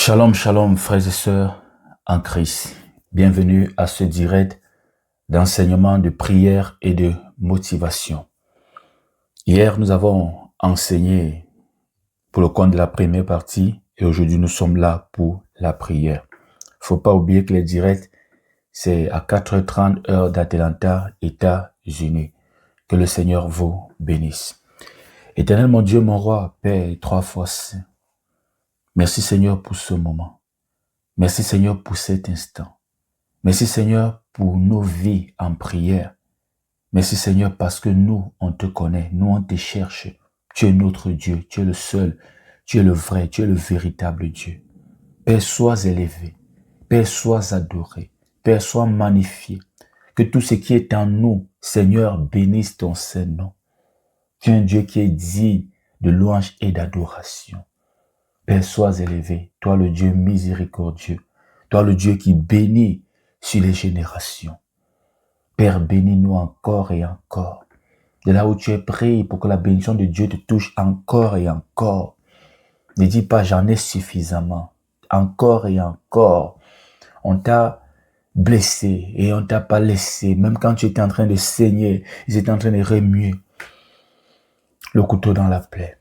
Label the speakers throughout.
Speaker 1: Shalom, shalom, frères et sœurs en Christ. Bienvenue à ce direct d'enseignement, de prière et de motivation. Hier, nous avons enseigné pour le compte de la première partie et aujourd'hui, nous sommes là pour la prière. Il ne faut pas oublier que les directs, c'est à 4h30 heure d'Atlanta, États-Unis. Que le Seigneur vous bénisse. Éternel, mon Dieu, mon roi, Père, trois fois saint. Merci Seigneur pour ce moment. Merci Seigneur pour cet instant. Merci Seigneur pour nos vies en prière. Merci Seigneur parce que nous, on te connaît, nous, on te cherche. Tu es notre Dieu, tu es le seul, tu es le vrai, tu es le véritable Dieu. Père, sois élevé. Père, sois adoré. Père, sois magnifié. Que tout ce qui est en nous, Seigneur, bénisse ton Saint-Nom. Tu es un Dieu qui est digne de louange et d'adoration. Père, sois élevé. Toi, le Dieu miséricordieux. Toi, le Dieu qui bénit sur les générations. Père, bénis-nous encore et encore. De là où tu es pris pour que la bénédiction de Dieu te touche encore et encore. Ne dis pas j'en ai suffisamment. Encore et encore. On t'a blessé et on t'a pas laissé. Même quand tu étais en train de saigner, ils étaient en train de remuer le couteau dans la plaie.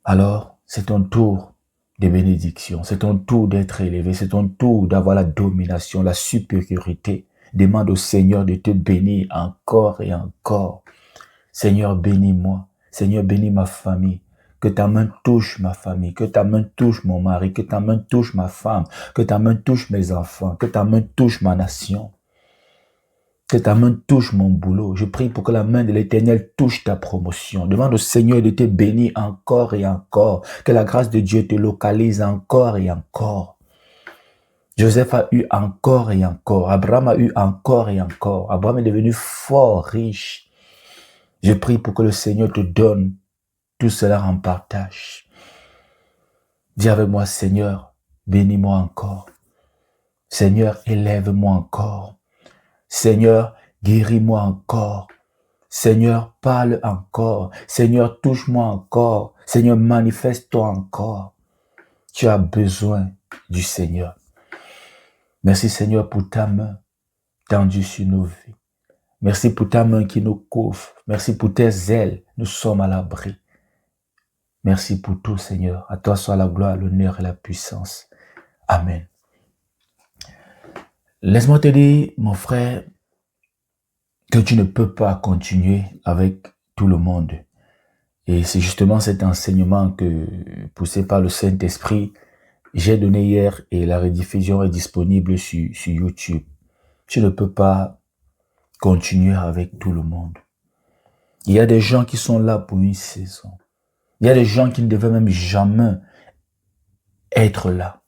Speaker 1: Alors, c'est ton tour de bénédiction. C'est ton tour d'être élevé. C'est ton tour d'avoir la domination, la supériorité. Demande au Seigneur de te bénir encore et encore. Seigneur, bénis-moi. Seigneur, bénis ma famille. Que ta main touche ma famille. Que ta main touche mon mari. Que ta main touche ma femme. Que ta main touche mes enfants. Que ta main touche ma nation. Que ta main touche mon boulot. Je prie pour que la main de l'Éternel touche ta promotion. Demande au Seigneur de te bénir encore et encore. Que la grâce de Dieu te localise encore et encore. Joseph a eu encore et encore. Abraham a eu encore et encore. Abraham est devenu fort riche. Je prie pour que le Seigneur te donne tout cela en partage. Dis avec moi, Seigneur, bénis-moi encore. Seigneur, élève-moi encore. Seigneur, guéris-moi encore. Seigneur, parle encore. Seigneur, touche-moi encore. Seigneur, manifeste-toi encore. Tu as besoin du Seigneur. Merci Seigneur pour ta main tendue sur nos vies. Merci pour ta main qui nous couvre. Merci pour tes ailes. Nous sommes à l'abri. Merci pour tout Seigneur. À toi soit la gloire, l'honneur et la puissance. Amen. Laisse-moi te dire, mon frère, que tu ne peux pas continuer avec tout le monde. Et c'est justement cet enseignement que, poussé par le Saint-Esprit, j'ai donné hier et la rediffusion est disponible sur YouTube. Tu ne peux pas continuer avec tout le monde. Il y a des gens qui sont là pour une saison. Il y a des gens qui ne devaient même jamais être là.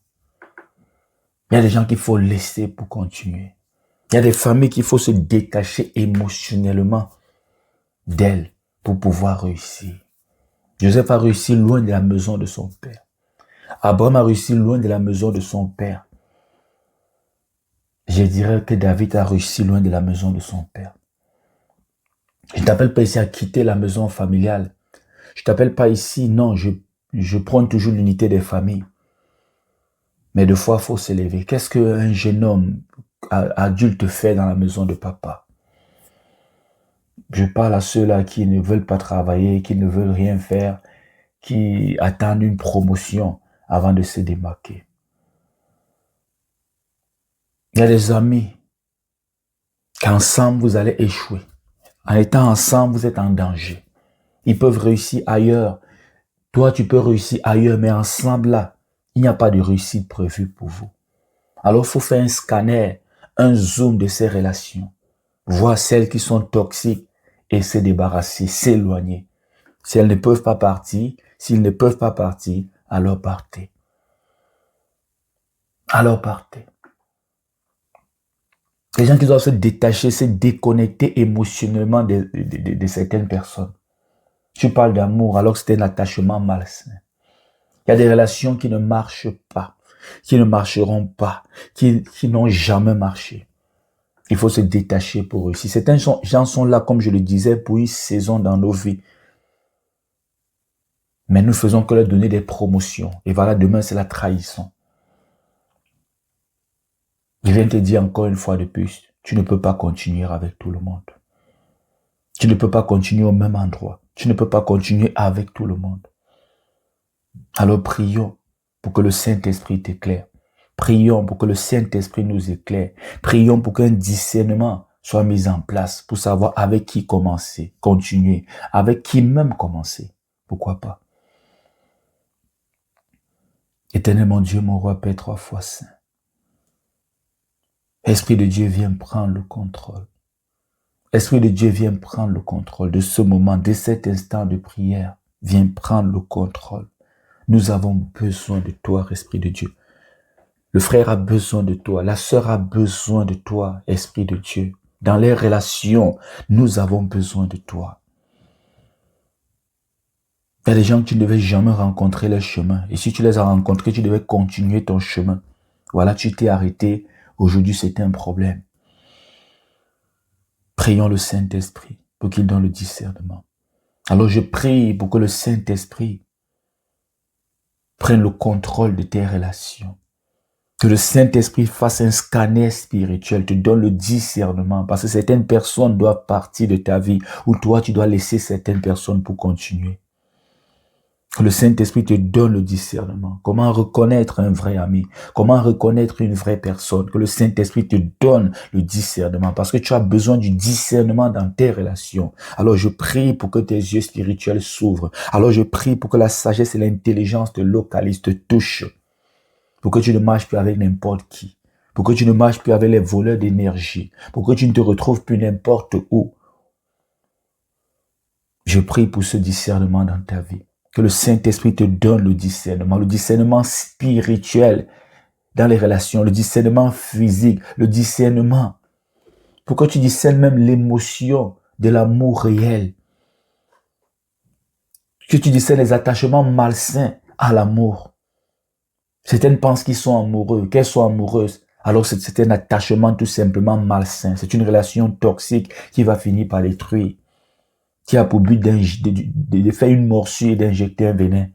Speaker 1: Il y a des gens qu'il faut laisser pour continuer. Il y a des familles qu'il faut se détacher émotionnellement d'elles pour pouvoir réussir. Joseph a réussi loin de la maison de son père. Abraham a réussi loin de la maison de son père. Je dirais que David a réussi loin de la maison de son père. Je ne t'appelle pas ici à quitter la maison familiale. Je ne t'appelle pas ici, non, je prône toujours l'unité des familles. Mais des fois, il faut s'élever. Qu'est-ce qu'un jeune homme adulte fait dans la maison de papa? Je parle à ceux-là qui ne veulent pas travailler, qui ne veulent rien faire, qui attendent une promotion avant de se démarquer. Il y a des amis qu'ensemble, vous allez échouer. En étant ensemble, vous êtes en danger. Ils peuvent réussir ailleurs. Toi, tu peux réussir ailleurs, mais ensemble, là, il n'y a pas de réussite prévue pour vous. Alors, il faut faire un scanner, un zoom de ces relations. Voir celles qui sont toxiques et se débarrasser, s'éloigner. Si elles ne peuvent pas partir, s'ils ne peuvent pas partir, alors partez. Alors partez. Les gens qui doivent se détacher, se déconnecter émotionnellement de certaines personnes. Tu parles d'amour alors que c'est un attachement malsain. Il y a des relations qui ne marchent pas, qui ne marcheront pas, qui n'ont jamais marché. Il faut se détacher pour réussir. Certains gens sont là, comme je le disais, pour une saison dans nos vies. Mais nous faisons que leur donner des promotions. Et voilà, demain, c'est la trahison. Je viens te dire encore une fois de plus, tu ne peux pas continuer avec tout le monde. Tu ne peux pas continuer au même endroit. Tu ne peux pas continuer avec tout le monde. Alors prions pour que le Saint-Esprit t'éclaire. Prions pour que le Saint-Esprit nous éclaire. Prions pour qu'un discernement soit mis en place pour savoir avec qui commencer, continuer, avec qui même commencer. Pourquoi pas? Éternel mon Dieu, mon roi, Père 3 fois saint. Esprit de Dieu, viens prendre le contrôle. Esprit de Dieu, viens prendre le contrôle de ce moment, de cet instant de prière. Viens prendre le contrôle. Nous avons besoin de toi, Esprit de Dieu. Le frère a besoin de toi. La sœur a besoin de toi, Esprit de Dieu. Dans les relations, nous avons besoin de toi. Il y a des gens que tu ne devais jamais rencontrer leur chemin. Et si tu les as rencontrés, tu devais continuer ton chemin. Voilà, tu t'es arrêté. Aujourd'hui, c'était un problème. Prions le Saint-Esprit pour qu'il donne le discernement. Alors je prie pour que le Saint-Esprit prenne le contrôle de tes relations. Que le Saint-Esprit fasse un scanner spirituel, te donne le discernement. Parce que certaines personnes doivent partir de ta vie ou toi, tu dois laisser certaines personnes pour continuer. Que le Saint-Esprit te donne le discernement. Comment reconnaître un vrai ami? Comment reconnaître une vraie personne? Que le Saint-Esprit te donne le discernement. Parce que tu as besoin du discernement dans tes relations. Alors je prie pour que tes yeux spirituels s'ouvrent. Alors je prie pour que la sagesse et l'intelligence te localisent, te touchent. Pour que tu ne marches plus avec n'importe qui. Pour que tu ne marches plus avec les voleurs d'énergie. Pour que tu ne te retrouves plus n'importe où. Je prie pour ce discernement dans ta vie. Que le Saint-Esprit te donne le discernement spirituel dans les relations, le discernement physique, le discernement. Pour que tu discernes même l'émotion de l'amour réel. Que tu discernes les attachements malsains à l'amour. Certaines pensent qu'ils sont amoureux, qu'elles sont amoureuses. Alors c'est un attachement tout simplement malsain. C'est une relation toxique qui va finir par détruire. Qui a pour but de faire une morsure et d'injecter un venin.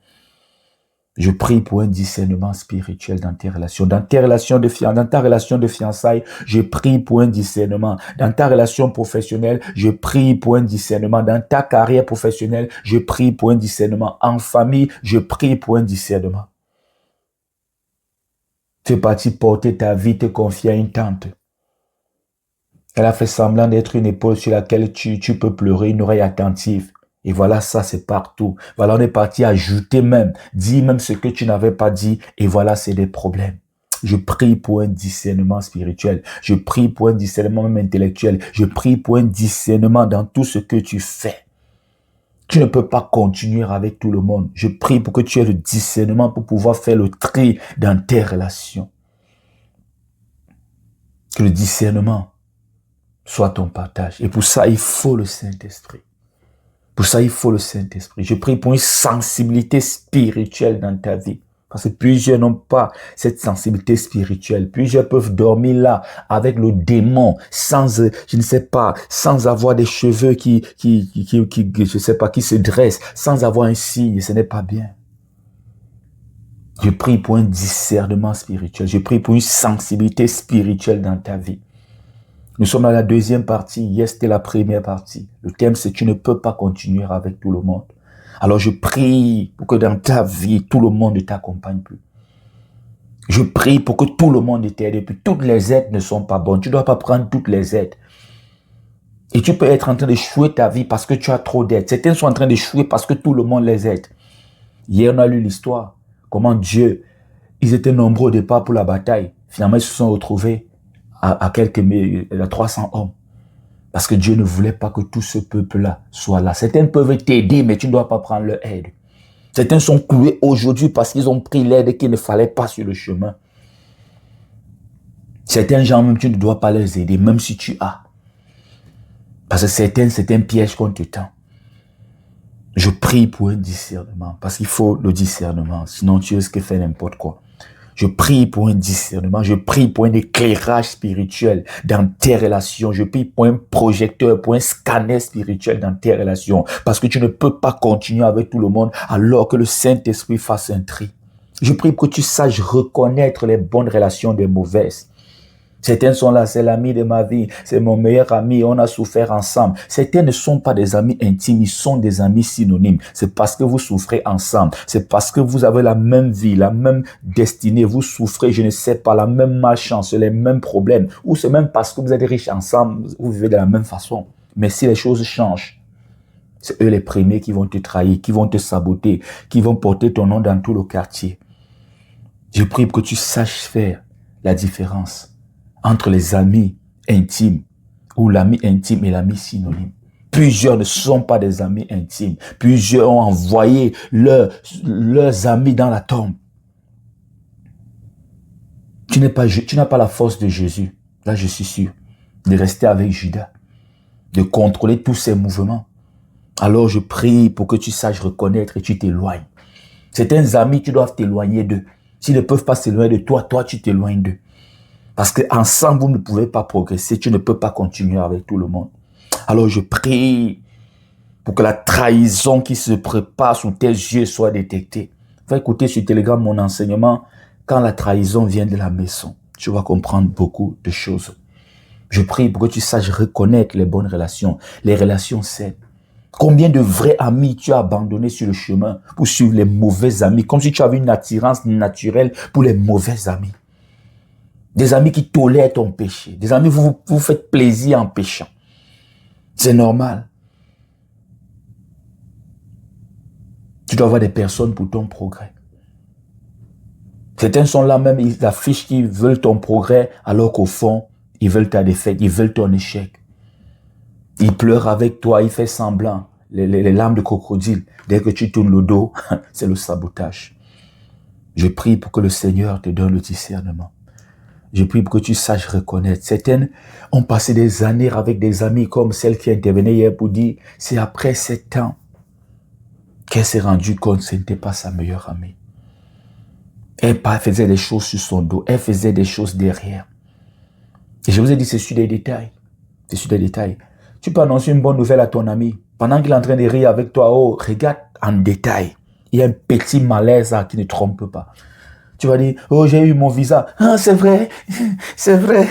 Speaker 1: Je prie pour un discernement spirituel dans tes relations. Dans ta relation de fiançailles, je prie pour un discernement. Dans ta relation professionnelle, je prie pour un discernement. Dans ta carrière professionnelle, je prie pour un discernement. En famille, je prie pour un discernement. Tu es parti porter ta vie, te confier à une tante. Elle a fait semblant d'être une épaule sur laquelle tu peux pleurer, une oreille attentive. Et voilà, ça c'est partout. Voilà, on est parti ajouter même, dire même ce que tu n'avais pas dit. Et voilà, c'est des problèmes. Je prie pour un discernement spirituel. Je prie pour un discernement même intellectuel. Je prie pour un discernement dans tout ce que tu fais. Tu ne peux pas continuer avec tout le monde. Je prie pour que tu aies le discernement pour pouvoir faire le tri dans tes relations. Que le discernement soit ton partage. Et pour ça, il faut le Saint-Esprit. Pour ça, il faut le Saint-Esprit. Je prie pour une sensibilité spirituelle dans ta vie. Parce que plusieurs n'ont pas cette sensibilité spirituelle. Plusieurs peuvent dormir là avec le démon sans, je ne sais pas, sans avoir des cheveux qui je sais pas, qui se dressent, sans avoir un signe. Ce n'est pas bien. Je prie pour un discernement spirituel. Je prie pour une sensibilité spirituelle dans ta vie. Nous sommes à la deuxième partie. Hier, c'était la première partie. Le thème, c'est tu ne peux pas continuer avec tout le monde. Alors, je prie pour que dans ta vie, tout le monde ne t'accompagne plus. Je prie pour que tout le monde t'aide. Et puis, toutes les aides ne sont pas bonnes. Tu ne dois pas prendre toutes les aides. Et tu peux être en train d'échouer ta vie parce que tu as trop d'aides. Certains sont en train d'échouer parce que tout le monde les aide. Hier, on a lu l'histoire. Comment Dieu, ils étaient nombreux au départ pour la bataille. Finalement, ils se sont retrouvés à 300 hommes. Parce que Dieu ne voulait pas que tout ce peuple-là soit là. Certains peuvent t'aider, mais tu ne dois pas prendre leur aide. Certains sont cloués aujourd'hui parce qu'ils ont pris l'aide qu'il ne fallait pas sur le chemin. Certains gens, même tu ne dois pas les aider, même si tu as. Parce que certains, c'est un piège qu'on te tend. Je prie pour un discernement, parce qu'il faut le discernement, sinon tu risques de faire n'importe quoi. Je prie pour un discernement, je prie pour un éclairage spirituel dans tes relations, je prie pour un projecteur, pour un scanner spirituel dans tes relations, parce que tu ne peux pas continuer avec tout le monde alors que le Saint-Esprit fasse un tri. Je prie pour que tu saches reconnaître les bonnes relations des mauvaises. Certains sont là, c'est l'ami de ma vie, c'est mon meilleur ami, on a souffert ensemble. Certains ne sont pas des amis intimes, ils sont des amis synonymes. C'est parce que vous souffrez ensemble, c'est parce que vous avez la même vie, la même destinée, vous souffrez, je ne sais pas, la même malchance, les mêmes problèmes, ou c'est même parce que vous êtes riches ensemble, vous vivez de la même façon. Mais si les choses changent, c'est eux les premiers qui vont te trahir, qui vont te saboter, qui vont porter ton nom dans tout le quartier. Je prie pour que tu saches faire la différence entre les amis intimes ou l'ami intime et l'ami synonyme. Plusieurs ne sont pas des amis intimes. Plusieurs ont envoyé leurs amis dans la tombe. Tu n'as pas la force de Jésus, là je suis sûr, de rester avec Judas, de contrôler tous ses mouvements. Alors je prie pour que tu saches reconnaître et tu t'éloignes. Certains amis, tu dois t'éloigner d'eux. S'ils ne peuvent pas s'éloigner de toi, toi tu t'éloignes d'eux. Parce qu'ensemble, vous ne pouvez pas progresser. Tu ne peux pas continuer avec tout le monde. Alors, je prie pour que la trahison qui se prépare sous tes yeux soit détectée. Va écouter sur Telegram mon enseignement. Quand la trahison vient de la maison, tu vas comprendre beaucoup de choses. Je prie pour que tu saches reconnaître les bonnes relations, les relations saines. Combien de vrais amis tu as abandonnés sur le chemin pour suivre les mauvais amis, comme si tu avais une attirance naturelle pour les mauvais amis. Des amis qui tolèrent ton péché. Des amis, vous faites plaisir en péchant. C'est normal. Tu dois avoir des personnes pour ton progrès. Certains sont là même, ils affichent qu'ils veulent ton progrès, alors qu'au fond, ils veulent ta défaite, ils veulent ton échec. Ils pleurent avec toi, ils font semblant. Les larmes de crocodile, dès que tu tournes le dos, c'est le sabotage. Je prie pour que le Seigneur te donne le discernement. Je prie pour que tu saches reconnaître. Certaines ont passé des années avec des amis comme celle qui intervenait hier pour dire, c'est après 7 ans qu'elle s'est rendue compte que ce n'était pas sa meilleure amie. Elle faisait des choses sur son dos, elle faisait des choses derrière. Et je vous ai dit, c'est sur des détails. C'est sur des détails. Tu peux annoncer une bonne nouvelle à ton ami. Pendant qu'il est en train de rire avec toi, oh, regarde en détail. Il y a un petit malaise là qui ne trompe pas. Tu vas dire, oh, j'ai eu mon visa. Ah, c'est vrai, c'est vrai.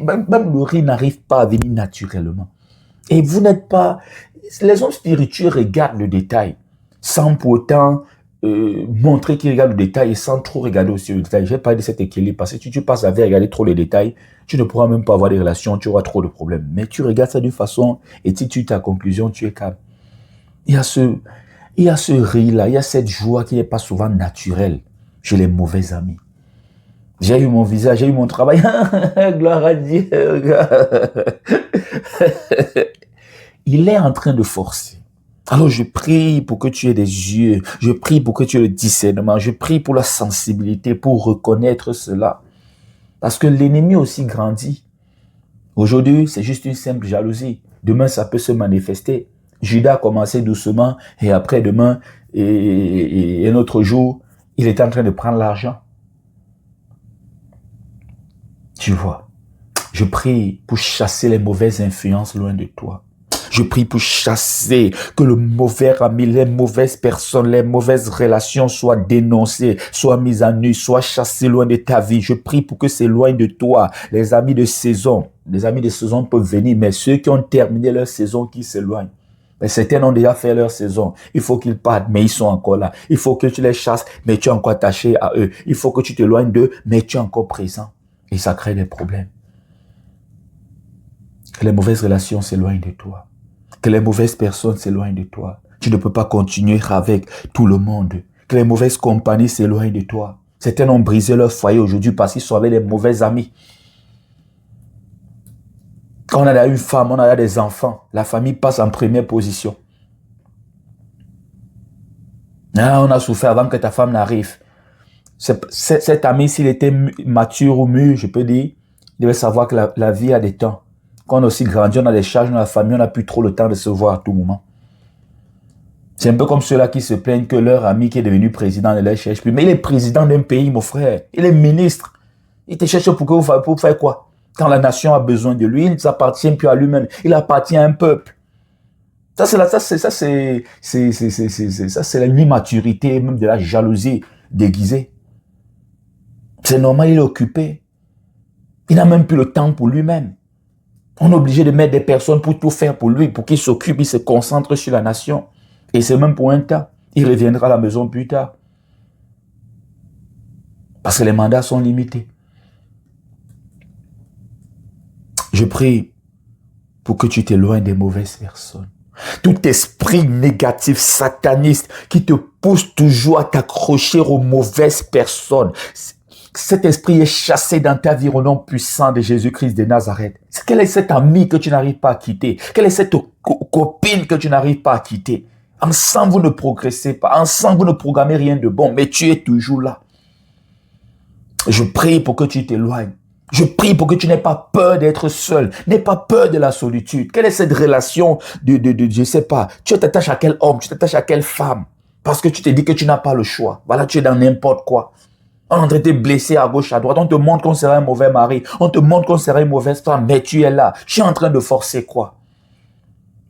Speaker 1: Même le rire n'arrive pas à venir naturellement. Et vous n'êtes pas... Les hommes spirituels regardent le détail, sans pour autant montrer qu'ils regardent le détail et sans trop regarder aussi le détail. Je vais parler de cet équilibre, parce que si tu passes à regarder trop les détails, tu ne pourras même pas avoir des relations, tu auras trop de problèmes. Mais tu regardes ça d'une façon, et si tu ta conclusion, tu es calme. Il y a ce rire-là, il y a cette joie qui n'est pas souvent naturelle. J'ai les mauvais amis. J'ai eu mon visa, j'ai eu mon travail. Gloire à Dieu. Il est en train de forcer. Alors je prie pour que tu aies des yeux. Je prie pour que tu aies le discernement. Je prie pour la sensibilité, pour reconnaître cela. Parce que l'ennemi aussi grandit. Aujourd'hui, c'est juste une simple jalousie. Demain, ça peut se manifester. Judas a commencé doucement et après demain et un autre jour, il est en train de prendre l'argent. Tu vois, je prie pour chasser les mauvaises influences loin de toi. Je prie pour chasser, que le mauvais ami, les mauvaises personnes, les mauvaises relations soient dénoncées, soient mises à nu, soient chassées loin de ta vie. Je prie pour que c'est loin de toi. Les amis de saison peuvent venir, mais ceux qui ont terminé leur saison, qui s'éloignent. Mais certains ont déjà fait leur saison. Il faut qu'ils partent, mais ils sont encore là. Il faut que tu les chasses, mais tu es encore attaché à eux. Il faut que tu t'éloignes d'eux, mais tu es encore présent. Et ça crée des problèmes. Que les mauvaises relations s'éloignent de toi. Que les mauvaises personnes s'éloignent de toi. Tu ne peux pas continuer avec tout le monde. Que les mauvaises compagnies s'éloignent de toi. Certains ont brisé leur foyer aujourd'hui parce qu'ils sont avec les mauvais amis. Quand on a une femme, on a des enfants, la famille passe en première position. Ah, on a souffert avant que ta femme n'arrive. Cet ami, s'il était mature ou mûr, je peux dire, il devait savoir que la vie a des temps. Quand on a aussi grandi, on a des charges dans la famille, on n'a plus trop le temps de se voir à tout moment. C'est un peu comme ceux-là qui se plaignent que leur ami qui est devenu président ne les cherche plus. Mais il est président d'un pays, mon frère. Il est ministre. Il te cherche pour faire quoi? Quand la nation a besoin de lui, il ne s'appartient plus à lui-même. Il appartient à un peuple. Ça, c'est l'immaturité, même de la jalousie déguisée. C'est normal, il est occupé. Il n'a même plus le temps pour lui-même. On est obligé de mettre des personnes pour tout faire pour lui, pour qu'il s'occupe, il se concentre sur la nation. Et c'est même pour un temps. Il reviendra à la maison plus tard. Parce que les mandats sont limités. Je prie pour que tu t'éloignes des mauvaises personnes. Tout esprit négatif, sataniste, qui te pousse toujours à t'accrocher aux mauvaises personnes. Cet esprit est chassé dans ta vie au nom puissant de Jésus-Christ de Nazareth. Quel est cet ami que tu n'arrives pas à quitter? Quelle est cette copine que tu n'arrives pas à quitter? Ensemble, vous ne progressez pas. Ensemble, vous ne programmez rien de bon, mais tu es toujours là. Je prie pour que tu t'éloignes. Je prie pour que tu n'aies pas peur d'être seul. N'aie pas peur de la solitude. Quelle est cette relation je sais pas, tu t'attaches à quel homme, tu t'attaches à quelle femme? Parce que tu te dis que tu n'as pas le choix. Voilà, tu es dans n'importe quoi. On est en train de te blesser à gauche, à droite. On te montre qu'on serait un mauvais mari. On te montre qu'on serait une mauvaise femme. Mais tu es là. Tu es en train de forcer quoi?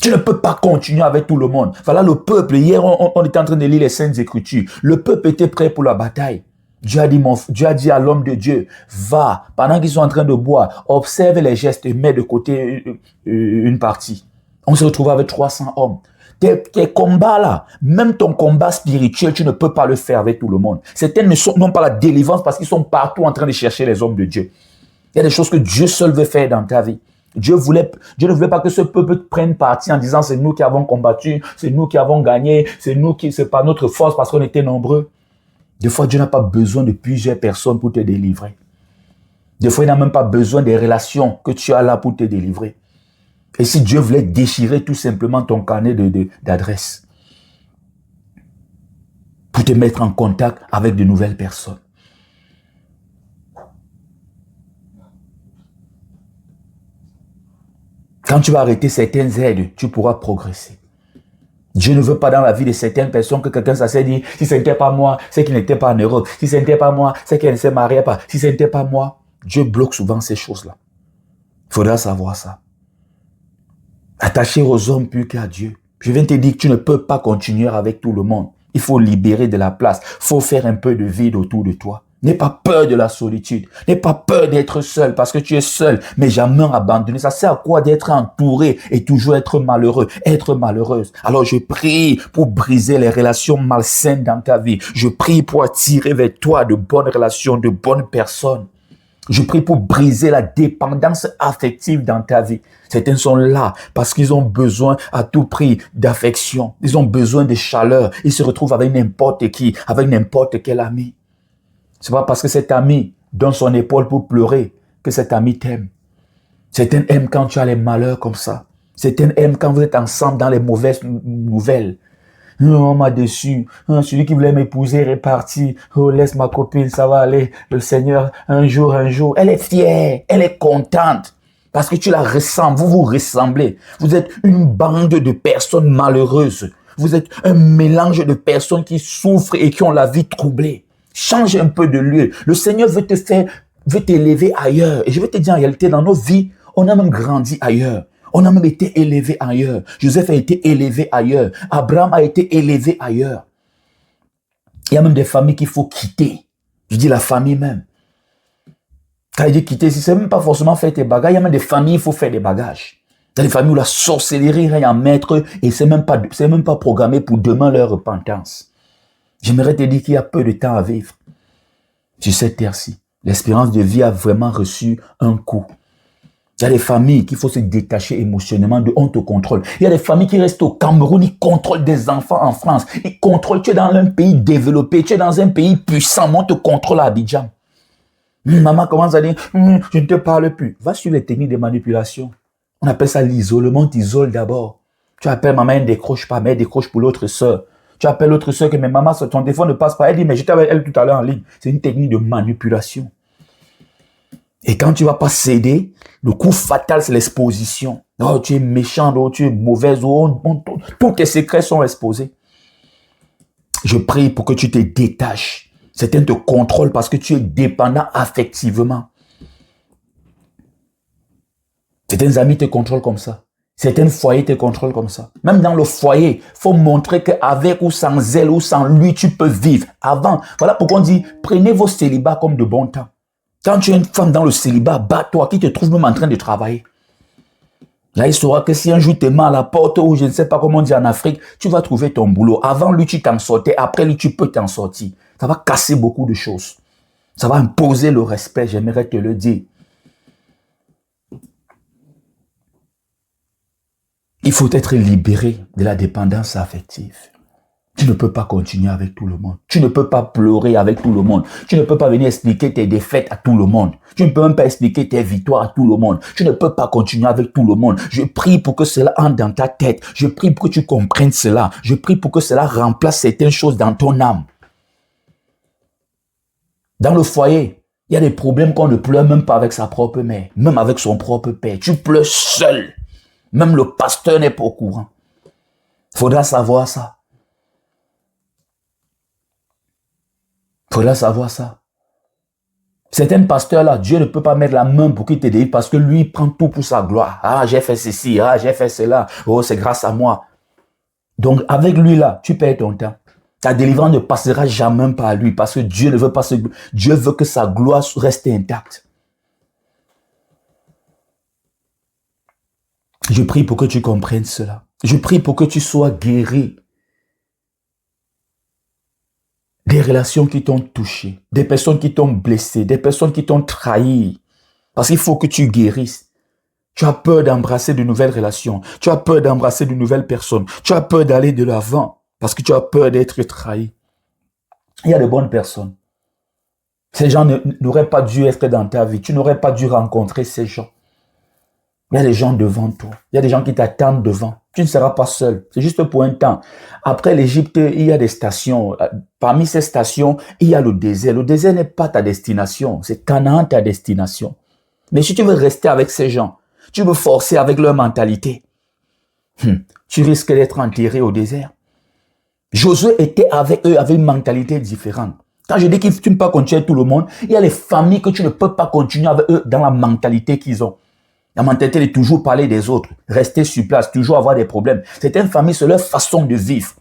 Speaker 1: Tu ne peux pas continuer avec tout le monde. Voilà le peuple. Hier, on était en train de lire les Saintes Écritures. Le peuple était prêt pour la bataille. Dieu a dit à l'homme de Dieu, va, pendant qu'ils sont en train de boire, observe les gestes et mets de côté une partie. On se retrouve avec 300 hommes. Tes combats là, même ton combat spirituel, tu ne peux pas le faire avec tout le monde. Certains n'ont pas la délivrance parce qu'ils sont partout en train de chercher les hommes de Dieu. Il y a des choses que Dieu seul veut faire dans ta vie. Dieu ne voulait pas que ce peuple prenne parti en disant c'est nous qui avons combattu, c'est nous qui avons gagné, c'est pas notre force parce qu'on était nombreux. Des fois, Dieu n'a pas besoin de plusieurs personnes pour te délivrer. Des fois, il n'a même pas besoin des relations que tu as là pour te délivrer. Et si Dieu voulait déchirer tout simplement ton carnet d'adresse pour te mettre en contact avec de nouvelles personnes. Quand tu vas arrêter certaines aides, tu pourras progresser. Dieu ne veut pas dans la vie de certaines personnes que quelqu'un s'assied et dit, si ce n'était pas moi, c'est qu'il n'était pas en Europe. Si ce n'était pas moi, c'est qu'elle ne se mariait pas. Si ce n'était pas moi, Dieu bloque souvent ces choses-là. Il faudra savoir ça. Attaché aux hommes plus qu'à Dieu. Je viens te dire que tu ne peux pas continuer avec tout le monde. Il faut libérer de la place. Il faut faire un peu de vide autour de toi. N'aie pas peur de la solitude. N'aie pas peur d'être seul parce que tu es seul, mais jamais abandonné. Ça sert à quoi d'être entouré et toujours être malheureux, être malheureuse? Alors je prie pour briser les relations malsaines dans ta vie. Je prie pour attirer vers toi de bonnes relations, de bonnes personnes. Je prie pour briser la dépendance affective dans ta vie. Certains sont là parce qu'ils ont besoin à tout prix d'affection. Ils ont besoin de chaleur. Ils se retrouvent avec n'importe qui, avec n'importe quel ami. C'est pas parce que cet ami donne son épaule pour pleurer que cet ami t'aime. Certains aiment quand tu as les malheurs comme ça. Certains aiment quand vous êtes ensemble dans les mauvaises nouvelles. On m'a déçu. Celui qui voulait m'épouser est parti. Oh, laisse ma copine, ça va aller. Le Seigneur, un jour. Elle est fière, elle est contente. Parce que tu la ressembles, vous vous ressemblez. Vous êtes une bande de personnes malheureuses. Vous êtes un mélange de personnes qui souffrent et qui ont la vie troublée. Change un peu de lieu. Le Seigneur veut t'élever ailleurs. Et je vais te dire en réalité, dans nos vies, on a même grandi ailleurs. On a même été élevé ailleurs. Joseph a été élevé ailleurs. Abraham a été élevé ailleurs. Il y a même des familles qu'il faut quitter. Je dis la famille même. Quand il dit quitter, si c'est même pas forcément faire tes bagages, il y a même des familles, il faut faire des bagages. Il y a des familles où la sorcellerie règne en maître et c'est même pas programmé pour demain leur repentance. J'aimerais te dire qu'il y a peu de temps à vivre sur cette terre-ci. L'espérance de vie a vraiment reçu un coup. Il y a des familles qu'il faut se détacher émotionnellement de on te contrôle. Il y a des familles qui restent au Cameroun, ils contrôlent des enfants en France. Ils contrôlent, tu es dans un pays développé, tu es dans un pays puissant, mais on te contrôle à Abidjan. Maman commence à dire, je ne te parle plus. Va sur les techniques de manipulation. On appelle ça l'isolement, on t'isole d'abord. Tu appelles maman, elle ne décroche pas, mais elle décroche pour l'autre sœur. Tu appelles l'autre sœur que mais maman, ton téléphone ne passe pas. Elle dit, mais j'étais avec elle tout à l'heure en ligne. C'est une technique de manipulation. Et quand tu ne vas pas céder, le coup fatal, c'est l'exposition. Oh, tu es méchant, oh, tu es mauvaise, oh, tous tes secrets sont exposés. Je prie pour que tu te détaches. Certains te contrôlent parce que tu es dépendant affectivement. Certains amis te contrôlent comme ça. Certains foyers te contrôlent comme ça. Même dans le foyer, il faut montrer qu'avec ou sans elle ou sans lui, tu peux vivre. Avant, voilà pourquoi on dit, prenez vos célibats comme de bon temps. Quand tu es une femme dans le célibat, bats-toi, qui te trouve même en train de travailler. Là, il saura que si un jour tu es mal à la porte ou je ne sais pas comment on dit en Afrique, tu vas trouver ton boulot. Avant lui, tu t'en sortais. Après lui, tu peux t'en sortir. Ça va casser beaucoup de choses. Ça va imposer le respect, j'aimerais te le dire. Il faut être libéré de la dépendance affective. Tu ne peux pas continuer avec tout le monde. Tu ne peux pas pleurer avec tout le monde. Tu ne peux pas venir expliquer tes défaites à tout le monde. Tu ne peux même pas expliquer tes victoires à tout le monde. Tu ne peux pas continuer avec tout le monde. Je prie pour que cela entre dans ta tête. Je prie pour que tu comprennes cela. Je prie pour que cela remplace certaines choses dans ton âme. Dans le foyer, il y a des problèmes qu'on ne pleure même pas avec sa propre mère, même avec son propre père. Tu pleures seul. Même le pasteur n'est pas au courant. Il faudra savoir ça. Il faudra savoir ça. Certains pasteurs-là, Dieu ne peut pas mettre la main pour qu'il te délivre parce que lui, il prend tout pour sa gloire. Ah, j'ai fait ceci, ah, j'ai fait cela. Oh, c'est grâce à moi. Donc, avec lui, là, tu perds ton temps. Ta délivrance ne passera jamais par lui parce que Dieu ne veut pas ce... Dieu veut que sa gloire reste intacte. Je prie pour que tu comprennes cela. Je prie pour que tu sois guéri des relations qui t'ont touché, des personnes qui t'ont blessé, des personnes qui t'ont trahi. Parce qu'il faut que tu guérisses. Tu as peur d'embrasser de nouvelles relations. Tu as peur d'embrasser de nouvelles personnes. Tu as peur d'aller de l'avant parce que tu as peur d'être trahi. Il y a de bonnes personnes. Ces gens n'auraient pas dû être dans ta vie. Tu n'aurais pas dû rencontrer ces gens. Il y a des gens devant toi. Il y a des gens qui t'attendent devant. Tu ne seras pas seul. C'est juste pour un temps. Après l'Égypte, il y a des stations. Parmi ces stations, il y a le désert. Le désert n'est pas ta destination. C'est Canaan ta destination. Mais si tu veux rester avec ces gens, tu veux forcer avec leur mentalité, tu risques d'être enterré au désert. Josué était avec eux avec une mentalité différente. Quand je dis que tu ne peux pas continuer avec tout le monde, il y a les familles que tu ne peux pas continuer avec eux dans la mentalité qu'ils ont. La mentalité de toujours parler des autres, rester sur place, toujours avoir des problèmes. Certaines familles, c'est leur façon de vivre.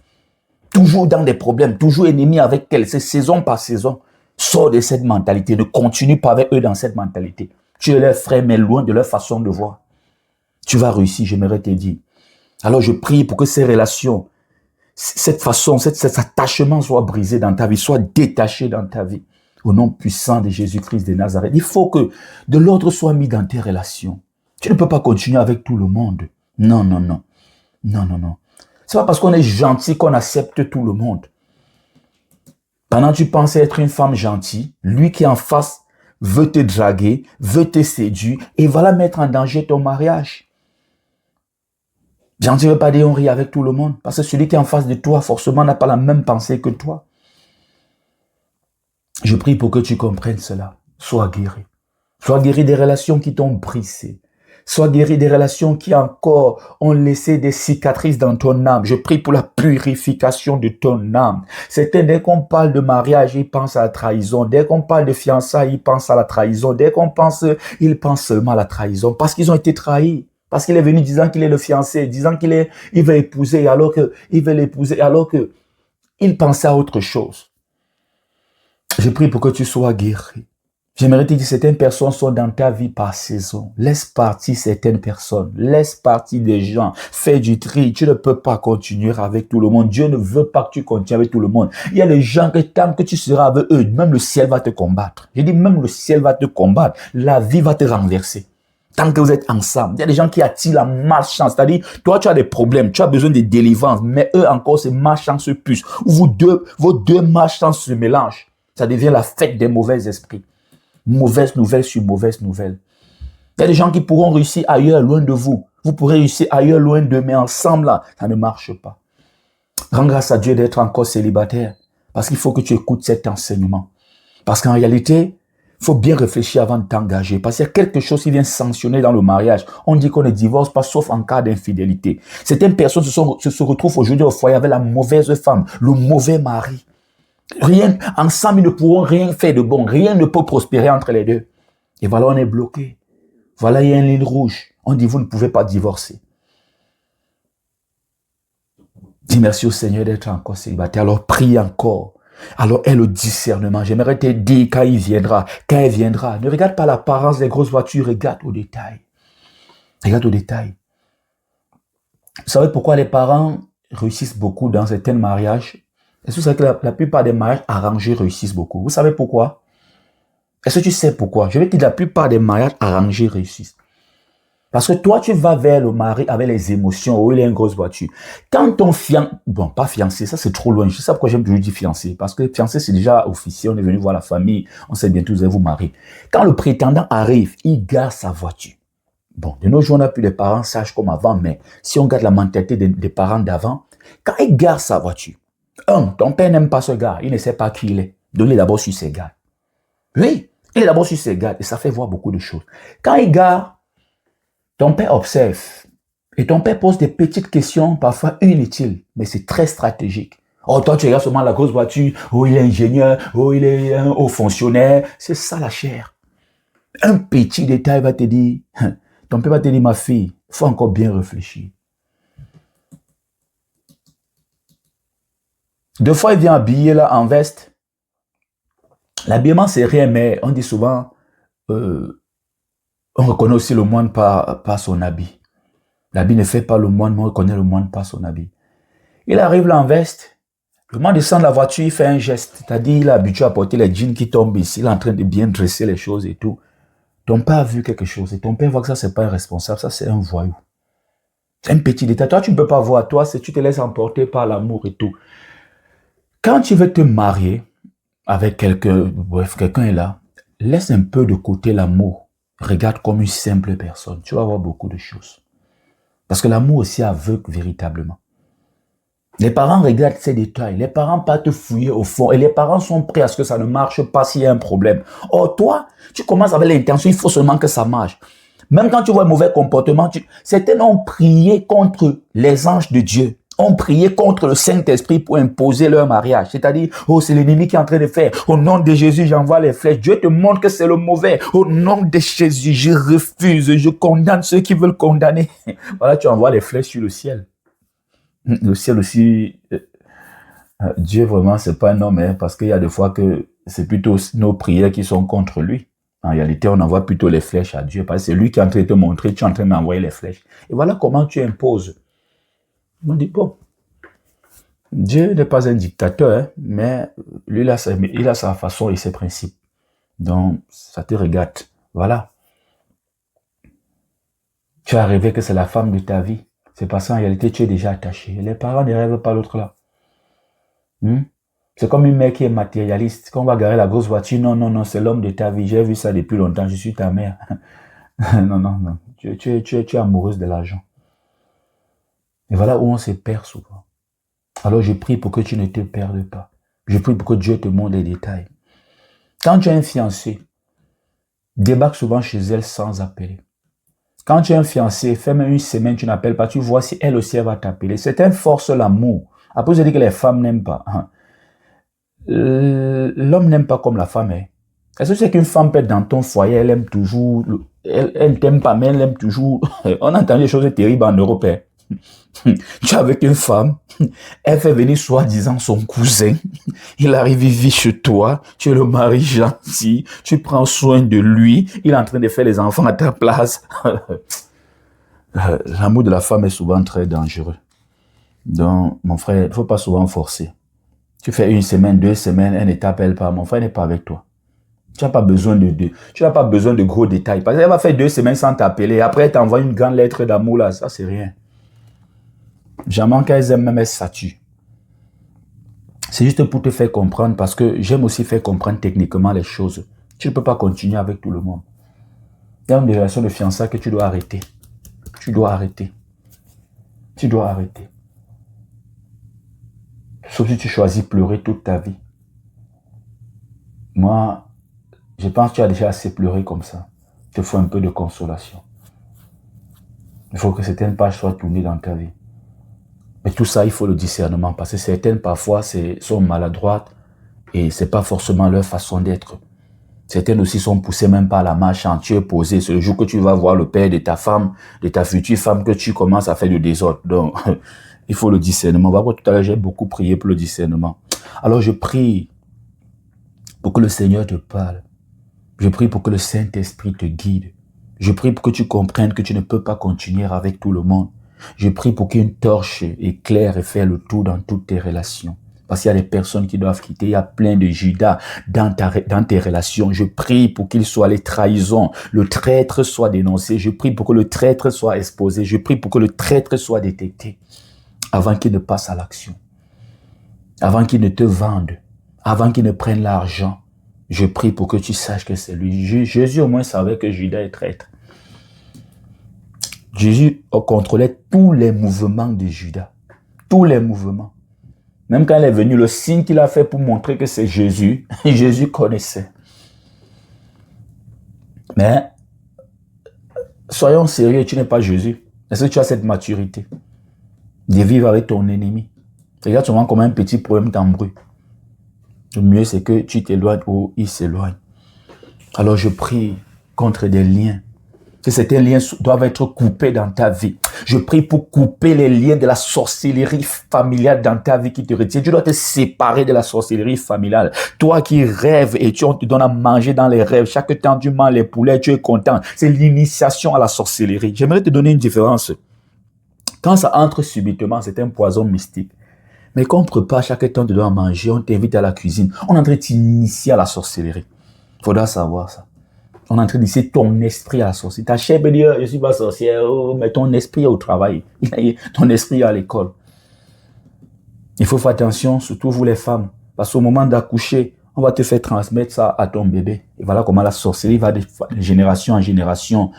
Speaker 1: Toujours dans des problèmes, toujours ennemis avec elles. C'est saison par saison. Sors de cette mentalité, ne continue pas avec eux dans cette mentalité. Tu es leur frère, mais loin de leur façon de voir. Tu vas réussir, j'aimerais te dire. Alors je prie pour que ces relations, cette façon, cet attachement soit brisé dans ta vie, soit détaché dans ta vie. Au nom puissant de Jésus-Christ de Nazareth. Il faut que de l'ordre soit mis dans tes relations. Tu ne peux pas continuer avec tout le monde. Non, non, non. Non, non, non. C'est pas parce qu'on est gentil qu'on accepte tout le monde. Pendant que tu penses être une femme gentille, lui qui est en face veut te draguer, veut te séduire et va la mettre en danger ton mariage. Gentil ne veut pas dire on rit avec tout le monde parce que celui qui est en face de toi forcément n'a pas la même pensée que toi. Je prie pour que tu comprennes cela. Sois guéri. Sois guéri des relations qui t'ont brisé. Sois guéri des relations qui encore ont laissé des cicatrices dans ton âme. Je prie pour la purification de ton âme. Certains, dès qu'on parle de mariage, ils pensent à la trahison. Dès qu'on parle de fiançailles, ils pensent à la trahison. Dès qu'on pense, ils pensent seulement à la trahison parce qu'ils ont été trahis. Parce qu'il est venu disant qu'il est le fiancé, disant il va épouser alors qu'il veut l'épouser, alors qu'il pensait à autre chose. Je prie pour que tu sois guéri. J'aimerais te dire que certaines personnes sont dans ta vie par saison. Laisse partir certaines personnes. Laisse partir des gens. Fais du tri. Tu ne peux pas continuer avec tout le monde. Dieu ne veut pas que tu continues avec tout le monde. Il y a des gens que tant que tu seras avec eux, même le ciel va te combattre. Je dis même le ciel va te combattre. La vie va te renverser. Tant que vous êtes ensemble, il y a des gens qui attirent la malchance. C'est-à-dire, toi, tu as des problèmes, tu as besoin de délivrance, mais eux encore, c'est malchance plus. Vos deux malchances se mélangent. Ça devient la fête des mauvais esprits. Mauvaise nouvelle sur mauvaise nouvelle. Il y a des gens qui pourront réussir ailleurs, loin de vous. Vous pourrez réussir ailleurs, loin d'eux, mais ensemble, là, ça ne marche pas. Rends grâce à Dieu d'être encore célibataire, parce qu'il faut que tu écoutes cet enseignement. Parce qu'en réalité, il faut bien réfléchir avant de t'engager, parce qu'il y a quelque chose qui vient sanctionner dans le mariage. On dit qu'on ne divorce pas, sauf en cas d'infidélité. Certaines personnes se retrouvent aujourd'hui au foyer avec la mauvaise femme, le mauvais mari. Rien, ensemble, ils ne pourront rien faire de bon. Rien ne peut prospérer entre les deux. Et voilà, on est bloqué. Voilà, il y a une ligne rouge. On dit, vous ne pouvez pas divorcer. Dis merci au Seigneur d'être encore célibataire. Alors, prie encore. Alors, est le discernement. J'aimerais te dire quand il viendra, quand elle viendra. Ne regarde pas l'apparence des grosses voitures, regarde au détail. Regarde au détail. Vous savez pourquoi les parents réussissent beaucoup dans certains mariages? Est-ce que vous savez que la plupart des mariages arrangés réussissent beaucoup? Vous savez pourquoi? Est-ce que tu sais pourquoi? Je vais te dire, la plupart des mariages arrangés réussissent. Parce que toi, tu vas vers le mari avec les émotions. Oh, il a une grosse voiture. Quand ton fiancé, bon, pas fiancé, ça c'est trop loin. Je sais pourquoi j'aime toujours dire fiancé. Parce que fiancé, c'est déjà officiel. On est venu voir la famille. On sait bientôt vous allez vous marier. Quand le prétendant arrive, il gare sa voiture. Bon, de nos jours, on n'a plus les parents sages comme avant, mais si on garde la mentalité des parents d'avant, quand il gare sa voiture, ton père n'aime pas ce gars, il ne sait pas qui il est. Donc, il est d'abord sur ses gardes. Oui, il est d'abord sur ses gardes et ça fait voir beaucoup de choses. Quand il gare, ton père observe et ton père pose des petites questions, parfois inutiles, mais c'est très stratégique. Oh, toi, tu regardes seulement la grosse voiture, oh, il est ingénieur, oh, il est un haut fonctionnaire. C'est ça la chair. Un petit détail va te dire, ton père va te dire, ma fille, il faut encore bien réfléchir. Deux fois, il vient habillé là en veste. L'habillement, c'est rien, mais on dit souvent, on reconnaît aussi le moine par son habit. L'habit ne fait pas le moine, mais on reconnaît le moine par son habit. Il arrive là en veste. Le moine descend de la voiture, il fait un geste. C'est-à-dire, il est habitué à porter les jeans qui tombent ici. Il est en train de bien dresser les choses et tout. Ton père a vu quelque chose. Et ton père voit que ça, c'est pas un responsable. Ça, c'est un voyou. C'est un petit détail. Toi, tu ne peux pas voir. Toi, tu te laisses emporter par l'amour et tout. Quand tu veux te marier avec quelqu'un, bref, quelqu'un est là, laisse un peu de côté l'amour. Regarde comme une simple personne. Tu vas voir beaucoup de choses. Parce que l'amour aussi aveugle véritablement. Les parents regardent ces détails. Les parents partent fouiller au fond. Et les parents sont prêts à ce que ça ne marche pas s'il y a un problème. Or, toi, tu commences avec l'intention, il faut seulement que ça marche. Même quand tu vois un mauvais comportement, certains ont prié contre les anges de Dieu. Ont prié contre le Saint-Esprit pour imposer leur mariage. C'est-à-dire, oh, c'est l'ennemi qui est en train de faire. Au nom de Jésus, j'envoie les flèches. Dieu te montre que c'est le mauvais. Au nom de Jésus, je refuse. Je condamne ceux qui veulent condamner. Voilà, tu envoies les flèches sur le ciel. Le ciel aussi, Dieu vraiment, c'est pas un homme, hein, parce qu'il y a des fois que c'est plutôt nos prières qui sont contre lui. En réalité, on envoie plutôt les flèches à Dieu, parce que c'est lui qui est en train de te montrer, tu es en train d'envoyer les flèches. Et voilà comment tu imposes. On dit, bon, Dieu n'est pas un dictateur, hein, mais lui, il a sa façon et ses principes. Donc, ça te regarde. Voilà. Tu as rêvé que c'est la femme de ta vie. C'est parce qu'en réalité, tu es déjà attaché. Les parents ne rêvent pas l'autre là. C'est comme une mère qui est matérialiste. Quand on va garer la grosse voiture, non, non, non, c'est l'homme de ta vie. J'ai vu ça depuis longtemps, je suis ta mère. Non, non, non. Tu es amoureuse de l'argent. Et voilà où on se perd souvent. Alors je prie pour que tu ne te perdes pas. Je prie pour que Dieu te montre les détails. Quand tu as un fiancé, débarque souvent chez elle sans appeler. Quand tu es un fiancé, fais même une semaine, tu n'appelles pas, tu vois si elle aussi elle va t'appeler. Certains forcent l'amour. Après, je dis que les femmes n'aiment pas. L'homme n'aime pas comme la femme est. Est-ce que c'est qu'une femme peut être dans ton foyer, elle aime toujours, elle ne t'aime pas, mais elle aime toujours. On a entendu des choses terribles en Europe. Tu es avec une femme, elle fait venir soi-disant son cousin, il arrive, il vit chez toi, tu es le mari gentil, tu prends soin de lui, il est en train de faire les enfants à ta place. L'amour de la femme est souvent très dangereux. Donc, mon frère, il ne faut pas souvent forcer. Tu fais une semaine, 2 semaines, elle ne t'appelle pas, mon frère n'est pas avec toi. Tu n'as pas besoin de gros détails. Parce qu'elle va faire 2 semaines sans t'appeler. Après, elle t'envoie une grande lettre d'amour là. Ça, c'est rien. Jamais qu'elles aiment même, elles s'attuent. C'est juste pour te faire comprendre parce que j'aime aussi faire comprendre techniquement les choses. Tu ne peux pas continuer avec tout le monde. Il y a une relation de fiançailles que tu dois arrêter. Tu dois arrêter. Tu dois arrêter. Sauf si tu choisis pleurer toute ta vie. Moi, je pense que tu as déjà assez pleuré comme ça. Il te faut un peu de consolation. Il faut que certaines pages soient tournées dans ta vie. Mais tout ça, il faut le discernement parce que certaines, parfois, sont maladroites et ce n'est pas forcément leur façon d'être. Certaines aussi sont poussées même par la marche en tu es posé. C'est le jour que tu vas voir le père de ta femme, de ta future femme, que tu commences à faire du désordre. Donc, il faut le discernement. Tout à l'heure, j'ai beaucoup prié pour le discernement. Alors, je prie pour que le Seigneur te parle. Je prie pour que le Saint-Esprit te guide. Je prie pour que tu comprennes que tu ne peux pas continuer avec tout le monde. Je prie pour qu'une torche éclaire et fasse le tour dans toutes tes relations. Parce qu'il y a des personnes qui doivent quitter. Il y a plein de Judas dans tes relations. Je prie pour qu'il soit les trahisons. Le traître soit dénoncé. Je prie pour que le traître soit exposé. Je prie pour que le traître soit détecté avant qu'il ne passe à l'action. Avant qu'il ne te vende. Avant qu'il ne prenne l'argent. Je prie pour que tu saches que c'est lui. Jésus au moins savait que Judas est traître. Jésus contrôlait tous les mouvements de Judas. Tous les mouvements. Même quand il est venu, le signe qu'il a fait pour montrer que c'est Jésus, Jésus connaissait. Mais, soyons sérieux, tu n'es pas Jésus. Est-ce que tu as cette maturité de vivre avec ton ennemi? Regarde souvent comme un petit problème t'embrouille. Le mieux, c'est que tu t'éloignes ou il s'éloigne. Alors, je prie contre des liens. Que certains liens doivent être coupés dans ta vie. Je prie pour couper les liens de la sorcellerie familiale dans ta vie qui te retient. Tu dois te séparer de la sorcellerie familiale. Toi qui rêves et on te donne à manger dans les rêves. Chaque temps tu manges les poulets, tu es content. C'est l'initiation à la sorcellerie. J'aimerais te donner une différence. Quand ça entre subitement, c'est un poison mystique. Mais quand on prépare chaque temps tu dois manger, on t'invite à la cuisine. On est en train de t'initier à la sorcellerie. Il faudra savoir ça. On est en train d'initier ton esprit à la sorcellerie. Ta chair peut dire, je ne suis pas sorcière, mais ton esprit est au travail. Ton esprit est à l'école. Il faut faire attention, surtout vous les femmes. Parce qu'au moment d'accoucher, on va te faire transmettre ça à ton bébé. Et voilà comment la sorcellerie va de génération en génération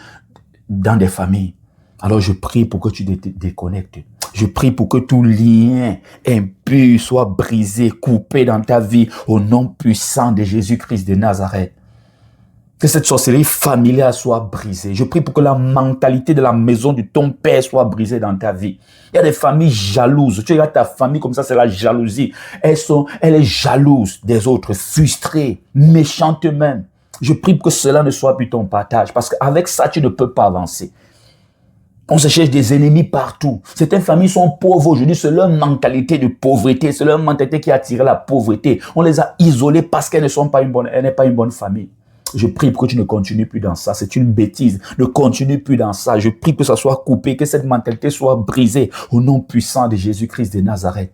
Speaker 1: dans des familles. Alors je prie pour que tu te déconnectes. Je prie pour que tout lien impur soit brisé, coupé dans ta vie au nom puissant de Jésus-Christ de Nazareth. Que cette sorcellerie familiale soit brisée. Je prie pour que la mentalité de la maison de ton père soit brisée dans ta vie. Il y a des familles jalouses. Tu regardes ta famille comme ça, c'est la jalousie. Elle est jalouse des autres, frustrée, méchante même. Je prie pour que cela ne soit plus ton partage. Parce qu'avec ça, tu ne peux pas avancer. On se cherche des ennemis partout. Certaines familles sont pauvres aujourd'hui. C'est leur mentalité de pauvreté. C'est leur mentalité qui a attiré la pauvreté. On les a isolées parce qu'elles n'est pas une bonne famille. Je prie pour que tu ne continues plus dans ça. C'est une bêtise. Ne continue plus dans ça. Je prie que ça soit coupé, que cette mentalité soit brisée au nom puissant de Jésus-Christ de Nazareth.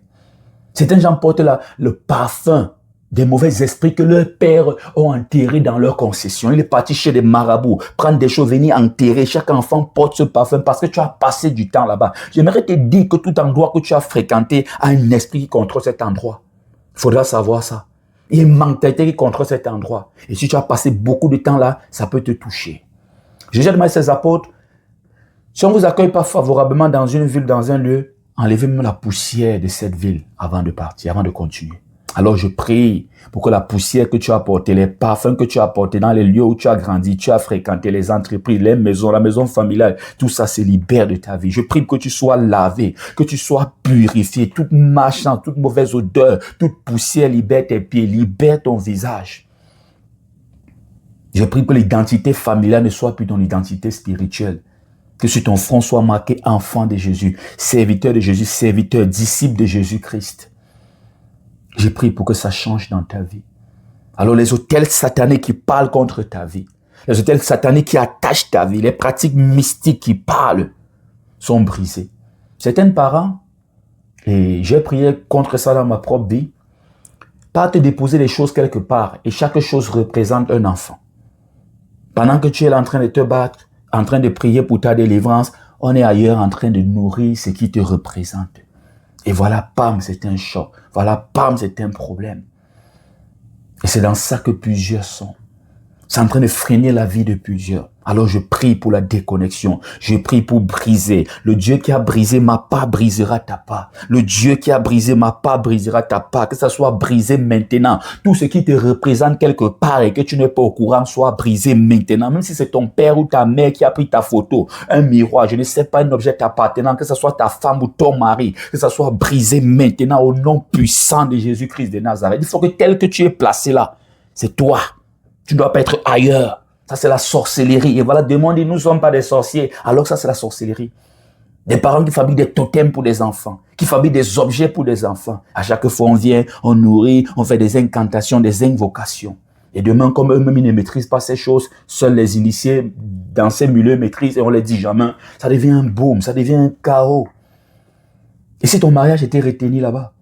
Speaker 1: Certains gens portent le parfum des mauvais esprits que leurs pères ont enterrés dans leur concession. Il est parti chez des marabouts, prendre des choses, venir enterrer. Chaque enfant porte ce parfum parce que tu as passé du temps là-bas. J'aimerais te dire que tout endroit que tu as fréquenté a un esprit qui contrôle cet endroit. Il faudra savoir ça. Il y a une mentalité qui contrôle cet endroit. Et si tu as passé beaucoup de temps là, ça peut te toucher. Jésus a demandé à ses apôtres, si on ne vous accueille pas favorablement dans une ville, dans un lieu, enlevez même la poussière de cette ville avant de partir, avant de continuer. Alors je prie pour que la poussière que tu as apportée, les parfums que tu as apportés dans les lieux où tu as grandi, tu as fréquenté, les entreprises, les maisons, la maison familiale, tout ça se libère de ta vie. Je prie pour que tu sois lavé, que tu sois purifié, toute machin, toute mauvaise odeur, toute poussière libère tes pieds, libère ton visage. Je prie que l'identité familiale ne soit plus ton identité spirituelle. Que sur ton front soit marqué enfant de Jésus, serviteur de Jésus, serviteur, disciple de Jésus-Christ. Je prie pour que ça change dans ta vie. Alors les hôtels sataniques qui parlent contre ta vie, les hôtels sataniques qui attachent ta vie, les pratiques mystiques qui parlent, sont brisés. Certains parents, et j'ai prié contre ça dans ma propre vie, partent déposer les choses quelque part et chaque chose représente un enfant. Pendant que tu es là en train de te battre, en train de prier pour ta délivrance, on est ailleurs en train de nourrir ce qui te représente. Et voilà, pam, c'est un choc. Voilà, pam, c'est un problème. Et c'est dans ça que plusieurs sont. C'est en train de freiner la vie de plusieurs. Alors je prie pour la déconnexion. Je prie pour briser. Le Dieu qui a brisé ma part brisera ta part. Le Dieu qui a brisé ma part brisera ta part. Que ça soit brisé maintenant. Tout ce qui te représente quelque part et que tu n'es pas au courant soit brisé maintenant. Même si c'est ton père ou ta mère qui a pris ta photo, un miroir, je ne sais pas, un objet t'appartenant, que ce soit ta femme ou ton mari, que ça soit brisé maintenant au nom puissant de Jésus-Christ de Nazareth. Il faut que tel que tu es placé là, c'est toi. Tu ne dois pas être ailleurs. Ça, c'est la sorcellerie. Et voilà, demandez, nous ne sommes pas des sorciers. Alors que ça, c'est la sorcellerie. Des parents qui fabriquent des totems pour des enfants, qui fabriquent des objets pour des enfants. À chaque fois, on vient, on nourrit, on fait des incantations, des invocations. Et demain, comme eux-mêmes, ils ne maîtrisent pas ces choses, seuls les initiés dans ces milieux maîtrisent et on les dit jamais. Ça devient un boom, ça devient un chaos. Et si ton mariage était retenu là-bas,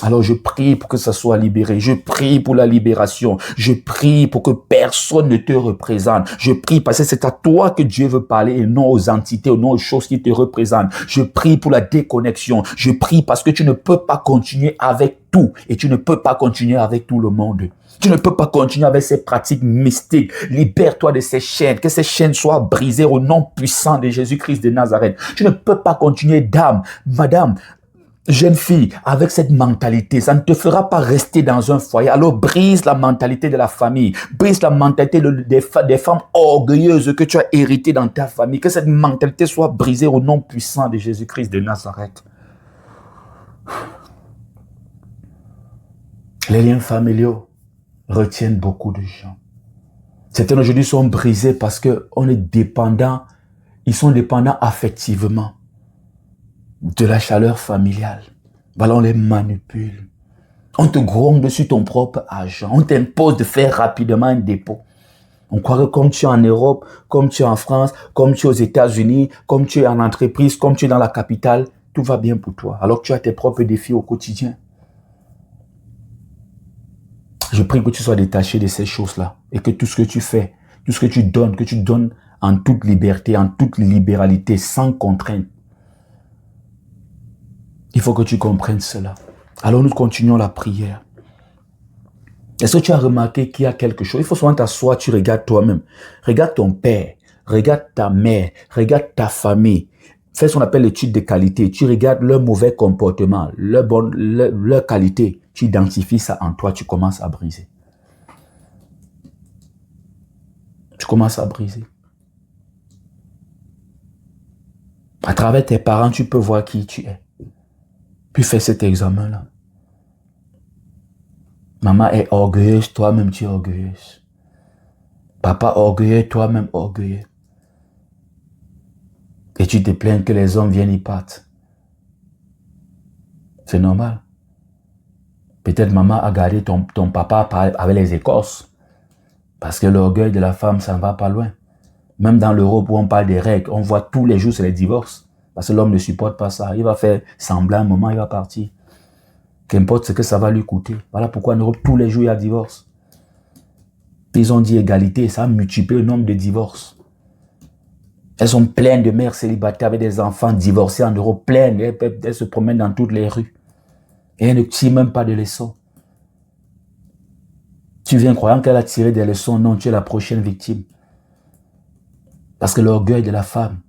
Speaker 1: alors je prie pour que ça soit libéré. Je prie pour la libération. Je prie pour que personne ne te représente. Je prie parce que c'est à toi que Dieu veut parler et non aux entités, non aux choses qui te représentent. Je prie pour la déconnexion. Je prie parce que tu ne peux pas continuer avec tout et tu ne peux pas continuer avec tout le monde. Tu ne peux pas continuer avec ces pratiques mystiques. Libère-toi de ces chaînes. Que ces chaînes soient brisées au nom puissant de Jésus-Christ de Nazareth. Tu ne peux pas continuer, dame, madame, jeune fille, avec cette mentalité. Ça ne te fera pas rester dans un foyer. Alors brise la mentalité de la famille. Brise la mentalité des femmes orgueilleuses que tu as héritées dans ta famille. Que cette mentalité soit brisée au nom puissant de Jésus-Christ de Nazareth. Les liens familiaux retiennent beaucoup de gens. Certains aujourd'hui sont brisés parce qu'on est dépendant, ils sont dépendants affectivement de la chaleur familiale. Voilà, on les manipule. On te gronde sur ton propre argent. On t'impose de faire rapidement un dépôt. On croit que comme tu es en Europe, comme tu es en France, comme tu es aux États-Unis, comme tu es en entreprise, comme tu es dans la capitale, tout va bien pour toi. Alors que tu as tes propres défis au quotidien. Je prie que tu sois détaché de ces choses-là et que tout ce que tu fais, tout ce que tu donnes en toute liberté, en toute libéralité, sans contrainte. Il faut que tu comprennes cela. Alors nous continuons la prière. Est-ce que tu as remarqué qu'il y a quelque chose? Il faut souvent t'asseoir, tu regardes toi-même. Regarde ton père, regarde ta mère, regarde ta famille. Fais ce qu'on appelle l'étude de qualité. Tu regardes leur mauvais comportement, leur qualité. Tu identifies ça en toi, tu commences à briser. Tu commences à briser. À travers tes parents, tu peux voir qui tu es. Puis fais cet examen-là. Maman est orgueilleuse, toi-même tu es orgueilleuse. Papa orgueilleux, toi-même orgueilleux. Et tu te plains que les hommes viennent y partent. C'est normal. Peut-être maman a gardé ton papa avec les écorces. Parce que l'orgueil de la femme, ça ne va pas loin. Même dans l'Europe où on parle des règles, on voit tous les jours c'est les divorces. Parce que l'homme ne supporte pas ça. Il va faire semblant, un moment, il va partir. Qu'importe ce que ça va lui coûter. Voilà pourquoi en Europe, tous les jours, il y a divorce. Ils ont dit égalité, ça a multiplié le nombre de divorces. Elles sont pleines de mères célibataires avec des enfants divorcés en Europe, pleines. Elles se promènent dans toutes les rues. Et elles ne tirent même pas de leçons. Tu viens croyant qu'elle a tiré des leçons. Non, tu es la prochaine victime. Parce que l'orgueil de la femme,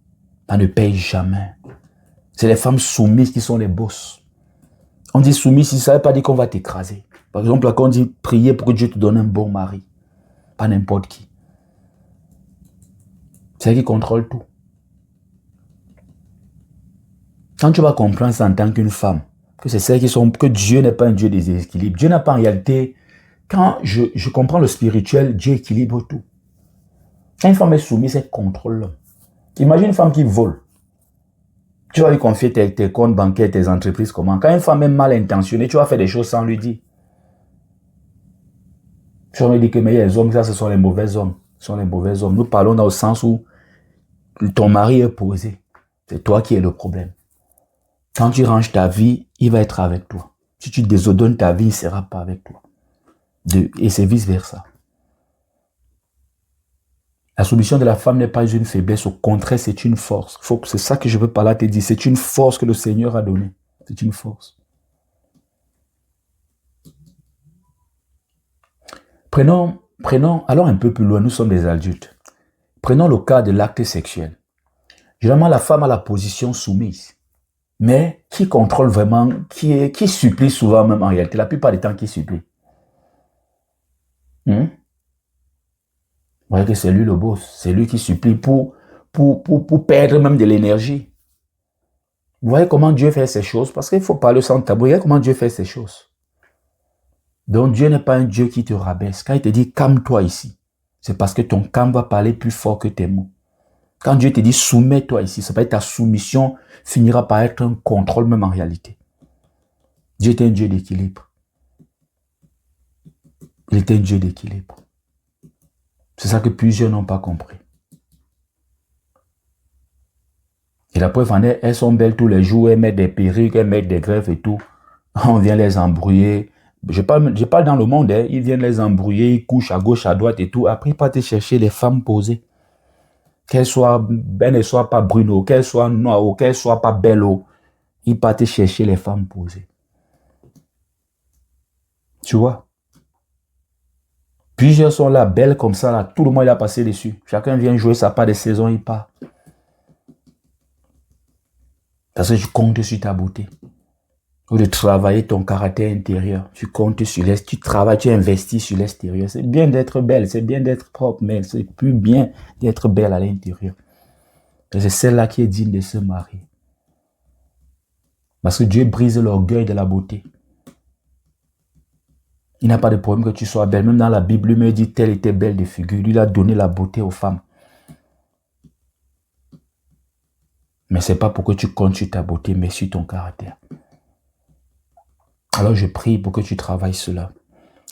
Speaker 1: ça ne paye jamais. C'est les femmes soumises qui sont les boss. On dit soumise, ça ne veut pas dire qu'on va t'écraser. Par exemple, quand on dit prier pour que Dieu te donne un bon mari. Pas n'importe qui. C'est elle qui contrôle tout. Quand tu vas comprendre ça en tant qu'une femme, que c'est celles qui sont, que Dieu n'est pas un Dieu des déséquilibres. Dieu n'a pas en réalité, quand je comprends le spirituel, Dieu équilibre tout. Quand une femme est soumise, elle contrôle l'homme. Imagine une femme qui vole. Tu vas lui confier tes comptes bancaires, tes entreprises, comment? Quand une femme est mal intentionnée, tu vas faire des choses sans lui dire. Tu vas me dire que mais les hommes, ça, ce sont les mauvais hommes. Ce sont les mauvais hommes. Nous parlons dans le sens où ton mari est posé. C'est toi qui es le problème. Quand tu ranges ta vie, il va être avec toi. Si tu désordonnes ta vie, il ne sera pas avec toi. Et c'est vice-versa. La solution de la femme n'est pas une faiblesse, au contraire, c'est une force. C'est ça que je veux parler à te dire. C'est une force que le Seigneur a donnée. C'est une force. Prenons, allons un peu plus loin, nous sommes des adultes. Prenons le cas de l'acte sexuel. Généralement, la femme a la position soumise. Mais qui contrôle vraiment, qui supplie souvent même en réalité, la plupart du temps qui supplie. Vous voyez que c'est lui le boss, c'est lui qui supplie pour perdre même de l'énergie. Vous voyez comment Dieu fait ces choses? Parce qu'il faut parler sans tabou. Vous voyez comment Dieu fait ces choses? Donc Dieu n'est pas un Dieu qui te rabaisse. Quand il te dit calme-toi ici, c'est parce que ton calme va parler plus fort que tes mots. Quand Dieu te dit soumets-toi ici, ça veut dire que ta soumission finira par être un contrôle même en réalité. Dieu est un Dieu d'équilibre. Il est un Dieu d'équilibre. C'est ça que plusieurs n'ont pas compris. Et la preuve en est, elles sont belles tous les jours, elles mettent des perruques, elles mettent des greffes et tout. On vient les embrouiller. Je parle dans le monde, hein. Ils viennent les embrouiller, ils couchent à gauche, à droite et tout. Après, ils partent chercher les femmes posées. Qu'elles ne soient pas brunes, qu'elles soient noires, qu'elles ne soient pas belles. Ils partent chercher les femmes posées. Tu vois? Plusieurs sont là, belles comme ça, là. Tout le monde a passé dessus. Chacun vient jouer sa part de saison, il part. Parce que tu comptes sur ta beauté. Ou de travailler ton caractère intérieur. Tu comptes sur l'extérieur. Tu travailles, tu investis sur l'extérieur. C'est bien d'être belle, c'est bien d'être propre, mais c'est plus bien d'être belle à l'intérieur. Et c'est celle-là qui est digne de se marier. Parce que Dieu brise l'orgueil de la beauté. Il n'a pas de problème que tu sois belle. Même dans la Bible, lui me dit telle était belle de figure. Lui, il a donné la beauté aux femmes. Mais ce n'est pas pour que tu comptes sur ta beauté, mais sur ton caractère. Alors je prie pour que tu travailles cela.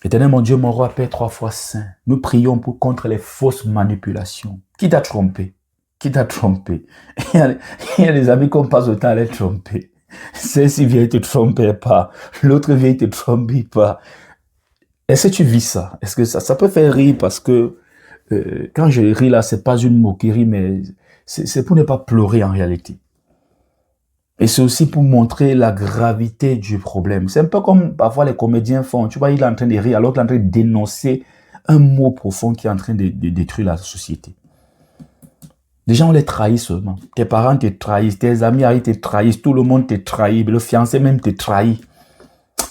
Speaker 1: Éternel mon Dieu, mon roi, Père 3 fois saint, nous prions contre les fausses manipulations. Qui t'a trompé? Qui t'a trompé? Il y a des amis qu'on passe autant à les tromper. Celle-ci vient te tromper pas. L'autre vient te tromper pas. Est-ce que tu vis ça? Est-ce que ça peut faire rire parce que quand je ris là, c'est pas une moquerie, mais c'est pour ne pas pleurer en réalité. Et c'est aussi pour montrer la gravité du problème. C'est un peu comme parfois les comédiens font. Tu vois, il est en train de rire alors qu'il est en train de dénoncer un mot profond qui est en train de détruire la société. Les gens, on les trahit seulement. Tes parents te trahissent, tes amis te trahissent, tout le monde te trahit, le fiancé même te trahit.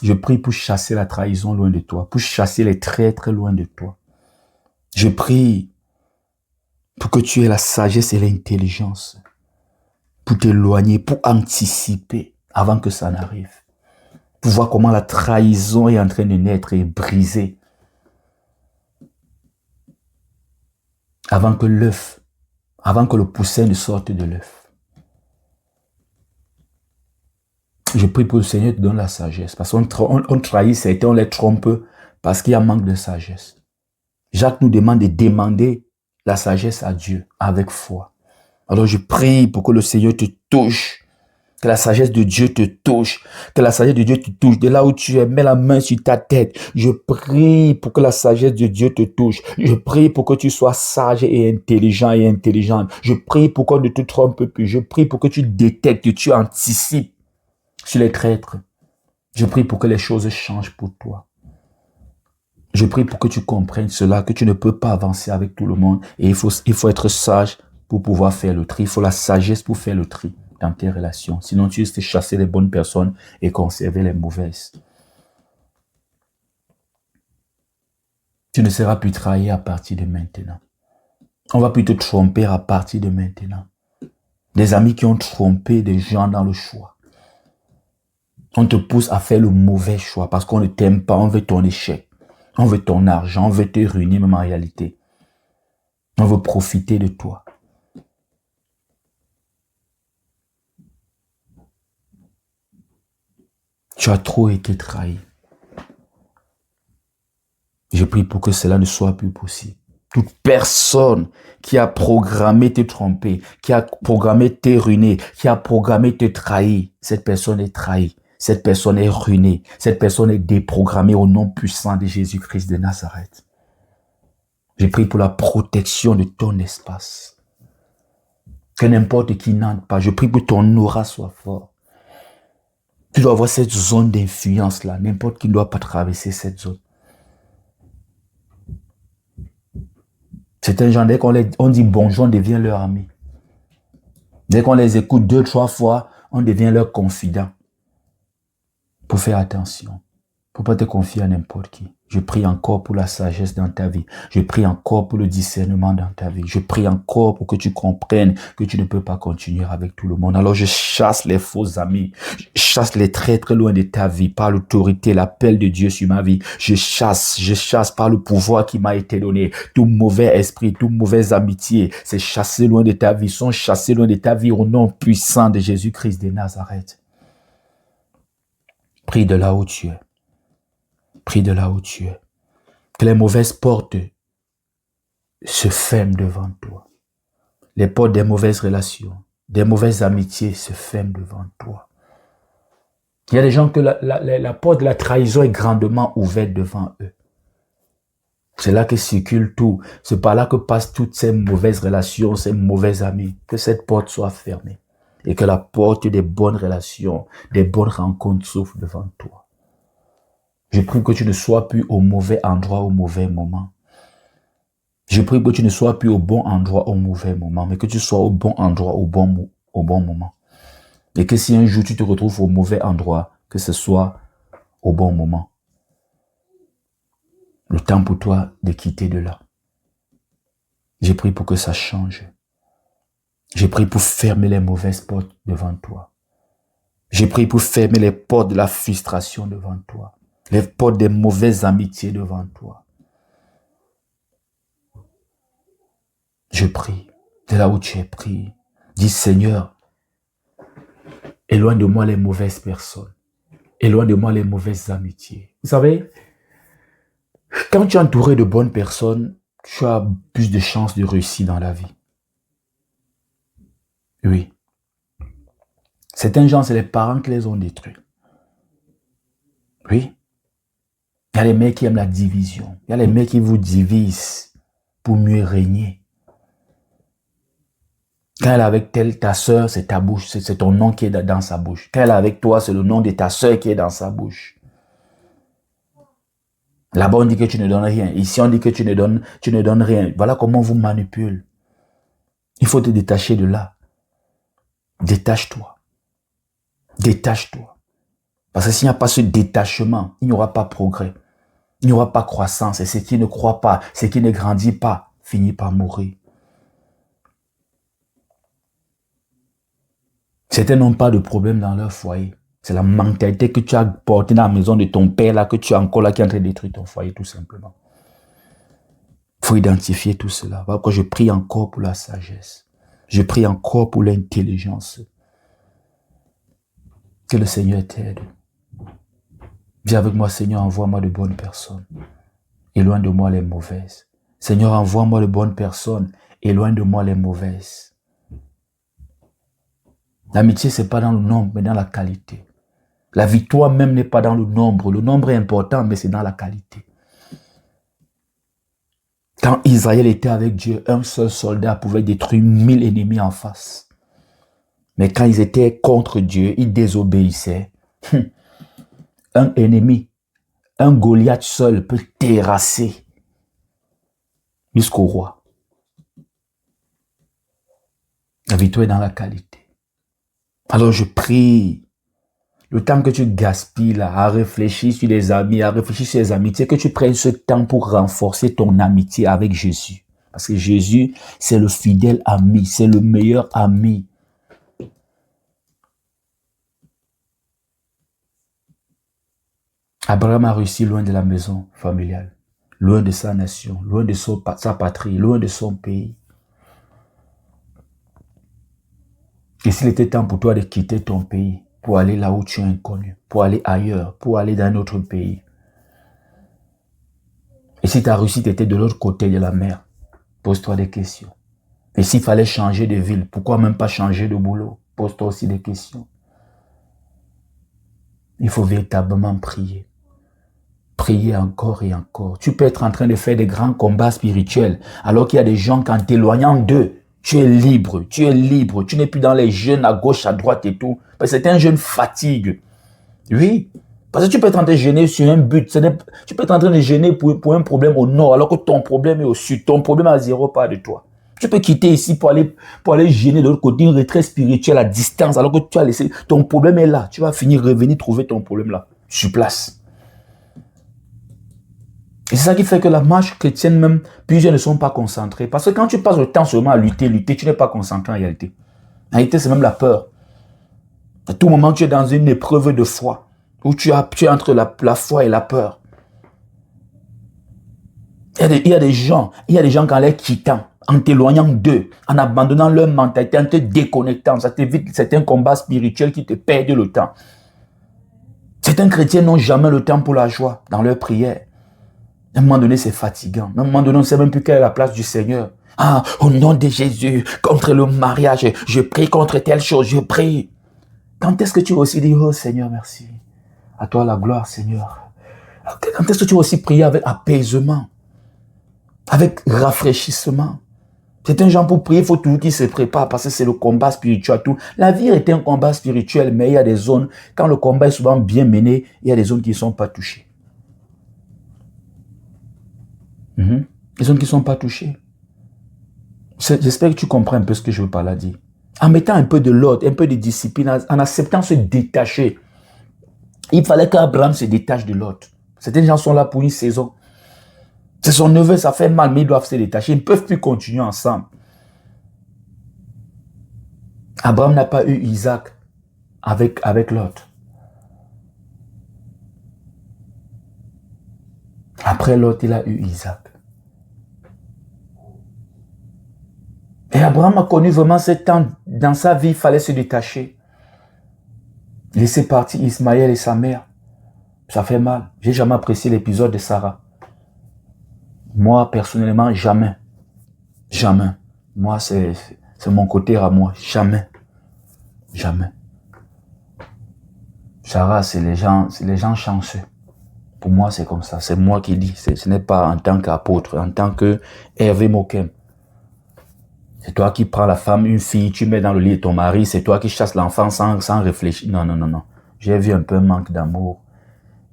Speaker 1: Je prie pour chasser la trahison loin de toi, pour chasser les traîtres loin de toi. Je prie pour que tu aies la sagesse et l'intelligence pour t'éloigner, pour anticiper avant que ça n'arrive. Pour voir comment la trahison est en train de naître et briser. Avant que le poussin ne sorte de l'œuf. Je prie pour le Seigneur te donne la sagesse. Parce qu'on trahit certains, on les trompe parce qu'il y a manque de sagesse. Jacques nous demande de demander la sagesse à Dieu avec foi. Alors je prie pour que le Seigneur te touche, que la sagesse de Dieu te touche, que la sagesse de Dieu te touche. De là où tu es, mets la main sur ta tête. Je prie pour que la sagesse de Dieu te touche. Je prie pour que tu sois sage et intelligent et intelligente. Je prie pour qu'on ne te trompe plus. Je prie pour que tu détectes, que tu anticipes sur les traîtres. Je prie pour que les choses changent pour toi. Je prie pour que tu comprennes cela, que tu ne peux pas avancer avec tout le monde. Et il faut être sage pour pouvoir faire le tri. Il faut la sagesse pour faire le tri dans tes relations. Sinon, tu risques de chasser les bonnes personnes et conserver les mauvaises. Tu ne seras plus trahi à partir de maintenant. On va plus te tromper à partir de maintenant. Des amis qui ont trompé des gens dans le choix. On te pousse à faire le mauvais choix parce qu'on ne t'aime pas, on veut ton échec. On veut ton argent, on veut te ruiner même en réalité. On veut profiter de toi. Tu as trop été trahi. Je prie pour que cela ne soit plus possible. Toute personne qui a programmé te tromper, qui a programmé te ruiner, qui a programmé te trahir, cette personne est trahie. Cette personne est ruinée. Cette personne est déprogrammée au nom puissant de Jésus-Christ de Nazareth. Je prie pour la protection de ton espace. Que n'importe qui n'entre pas. Je prie pour que ton aura soit fort. Tu dois avoir cette zone d'influence-là. N'importe qui ne doit pas traverser cette zone. C'est un genre, dès qu'on dit bonjour, on devient leur ami. Dès qu'on les écoute 2, 3 fois, on devient leur confident. Pour faire attention. Pour ne pas te confier à n'importe qui. Je prie encore pour la sagesse dans ta vie. Je prie encore pour le discernement dans ta vie. Je prie encore pour que tu comprennes que tu ne peux pas continuer avec tout le monde. Alors je chasse les faux amis. Je chasse les traîtres loin de ta vie par l'autorité, l'appel de Dieu sur ma vie. Je chasse par le pouvoir qui m'a été donné. Tout mauvais esprit, toute mauvaise amitié, c'est chassé loin de ta vie. Sont chassés loin de ta vie au nom puissant de Jésus-Christ de Nazareth. Prie de là où tu es. Prie de là où tu es. Que les mauvaises portes se ferment devant toi. Les portes des mauvaises relations, des mauvaises amitiés se ferment devant toi. Il y a des gens que la porte de la trahison est grandement ouverte devant eux. C'est là que circule tout. C'est par là que passent toutes ces mauvaises relations, ces mauvais amis. Que cette porte soit fermée. Et que la porte des bonnes relations, des bonnes rencontres s'ouvre devant toi. Je prie que tu ne sois plus au mauvais endroit au mauvais moment. Je prie que tu ne sois plus au bon endroit au mauvais moment, mais que tu sois au bon endroit au bon moment. Et que si un jour tu te retrouves au mauvais endroit, que ce soit au bon moment. Le temps pour toi de quitter de là. J'ai prié pour que ça change. J'ai prié pour fermer les mauvaises portes devant toi. J'ai prié pour fermer les portes de la frustration devant toi. Les portes des mauvaises amitiés devant toi. Je prie, de là où tu es pris. Dis Seigneur, éloigne de moi les mauvaises personnes. Éloigne de moi les mauvaises amitiés. Vous savez, quand tu es entouré de bonnes personnes, tu as plus de chances de réussir dans la vie. Oui. Certains gens, c'est les parents qui les ont détruits. Oui. Il y a les mecs qui aiment la division. Il y a les mecs qui vous divisent pour mieux régner. Quand elle est avec ta soeur, c'est ta bouche, c'est ton nom qui est dans sa bouche. Quand elle est avec toi, c'est le nom de ta soeur qui est dans sa bouche. Là-bas, on dit que tu ne donnes rien. Ici, on dit que tu ne donnes rien. Voilà comment on vous manipule. Il faut te détacher de là. Détache-toi. Détache-toi. Parce que s'il n'y a pas ce détachement, il n'y aura pas progrès. Il n'y aura pas croissance. Et ce qui ne croit pas, ce qui ne grandit pas, finit par mourir. Certains n'ont pas de problème dans leur foyer. C'est la mentalité que tu as portée dans la maison de ton père, là, que tu as encore là, qui est en train de détruire ton foyer, tout simplement. Il faut identifier tout cela. Voilà pourquoi je prie encore pour la sagesse. Je prie encore pour l'intelligence. Que le Seigneur t'aide. Dis avec moi, Seigneur, envoie-moi de bonnes personnes. Éloigne de moi les mauvaises. Seigneur, envoie-moi de bonnes personnes. Éloigne de moi les mauvaises. L'amitié, ce n'est pas dans le nombre, mais dans la qualité. La victoire même n'est pas dans le nombre. Le nombre est important, mais c'est dans la qualité. Quand Israël était avec Dieu, un seul soldat pouvait détruire 1000 ennemis en face. Mais quand ils étaient contre Dieu, ils désobéissaient. Un ennemi, un Goliath seul peut terrasser jusqu'au roi. La victoire est dans la qualité. Alors je prie, le temps que tu gaspilles là, à réfléchir sur les amis, à réfléchir sur les amitiés, que tu prennes ce temps pour renforcer ton amitié avec Jésus. Parce que Jésus, c'est le fidèle ami, c'est le meilleur ami. Abraham a réussi loin de la maison familiale, loin de sa nation, loin de sa patrie, loin de son pays. Et s'il était temps pour toi de quitter ton pays, pour aller là où tu es inconnu, pour aller ailleurs, pour aller dans un autre pays. Et si ta réussite était de l'autre côté de la mer, pose-toi des questions. Et s'il fallait changer de ville, pourquoi même pas changer de boulot? Pose-toi aussi des questions. Il faut véritablement prier. Prier encore et encore. Tu peux être en train de faire des grands combats spirituels, alors qu'il y a des gens, qu'en t'éloignant d'eux, tu es libre, tu n'es plus dans les jeûnes à gauche, à droite et tout. Parce que c'est un jeûne fatigue. Oui, parce que tu peux être en train de jeûner sur un but. Tu peux être en train de jeûner pour un problème au nord, alors que ton problème est au sud. Ton problème est à 0 pas de toi. Tu peux quitter ici pour aller jeûner de l'autre côté, une retraite spirituelle à distance, alors que tu as laissé, ton problème est là. Tu vas revenir trouver ton problème là, sur place. Et c'est ça qui fait que la marche chrétienne même, plusieurs ne sont pas concentrés. Parce que quand tu passes le temps seulement à lutter, tu n'es pas concentré en réalité. En réalité, c'est même la peur. À tout moment, tu es dans une épreuve de foi, où tu es entre la foi et la peur. Il y a des gens qu'en les quittant, en t'éloignant d'eux, en abandonnant leur mentalité, en te déconnectant, ça t'évite certains combats spirituels qui te perdent le temps. Certains chrétiens n'ont jamais le temps pour la joie dans leur prière. À un moment donné, c'est fatigant. À un moment donné, on ne sait même plus quelle est la place du Seigneur. Ah, au nom de Jésus, contre le mariage, je prie contre telle chose, je prie. Quand est-ce que tu vas aussi dire, oh Seigneur, merci. À toi la gloire, Seigneur. Quand est-ce que tu vas aussi prier avec apaisement, avec rafraîchissement? Certains gens, pour prier, il faut toujours qu'ils se préparent parce que c'est le combat spirituel. Tout. La vie est un combat spirituel, mais il y a des zones, quand le combat est souvent bien mené, il y a des zones qui ne sont pas touchées. Les zones qui ne sont pas touchées. J'espère que tu comprends un peu ce que je veux par là dire. En mettant un peu de l'ordre, un peu de discipline, en acceptant se détacher. Il fallait qu'Abraham se détache de l'autre. Certains gens sont là pour une saison. C'est son neveu, ça fait mal, mais ils doivent se détacher. Ils ne peuvent plus continuer ensemble. Abraham n'a pas eu Isaac avec l'autre. Après l'autre, il a eu Isaac. Et Abraham a connu vraiment ce temps. Dans sa vie, il fallait se détacher. Laisser partir Ismaël et sa mère. Ça fait mal. J'ai jamais apprécié l'épisode de Sarah. Moi, personnellement, jamais. Jamais. Moi, c'est mon côté à moi. Jamais. Jamais. Sarah, c'est les gens chanceux. Pour moi, c'est comme ça. C'est moi qui dis. Ce n'est pas en tant qu'apôtre, en tant que Hervé Mokem. C'est toi qui prends la femme, une fille, tu mets dans le lit de ton mari, c'est toi qui chasses l'enfant sans réfléchir. Non, non, non, non. J'ai vu un peu un manque d'amour.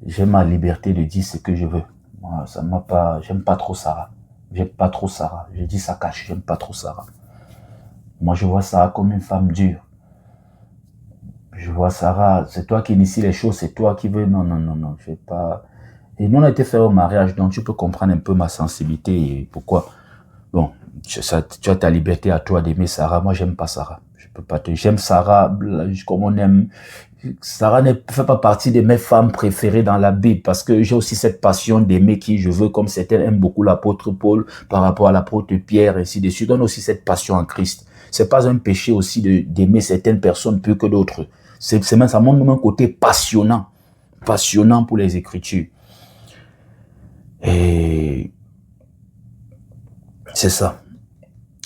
Speaker 1: J'ai ma liberté de dire ce que je veux. Moi, ça m'a pas, j'aime pas trop Sarah. J'aime pas trop Sarah. Je dis ça cache, j'aime pas trop Sarah. Moi, je vois Sarah comme une femme dure. Je vois Sarah, c'est toi qui initie les choses, c'est toi qui veux. Non, non, non, non, je vais pas. Et nous, on a été fait au mariage, donc tu peux comprendre un peu ma sensibilité et pourquoi. Bon, tu as ta liberté à toi d'aimer Sarah. Moi, j'aime pas Sarah. Je peux pas te. J'aime Sarah comme on aime. Sarah ne fait pas partie de mes femmes préférées dans la Bible parce que j'ai aussi cette passion d'aimer qui je veux, comme certains aiment beaucoup l'apôtre Paul par rapport à l'apôtre Pierre, ainsi de suite. On a aussi cette passion en Christ. C'est pas un péché aussi d'aimer certaines personnes plus que d'autres. Ça montre même un côté passionnant pour les Écritures. Et c'est ça.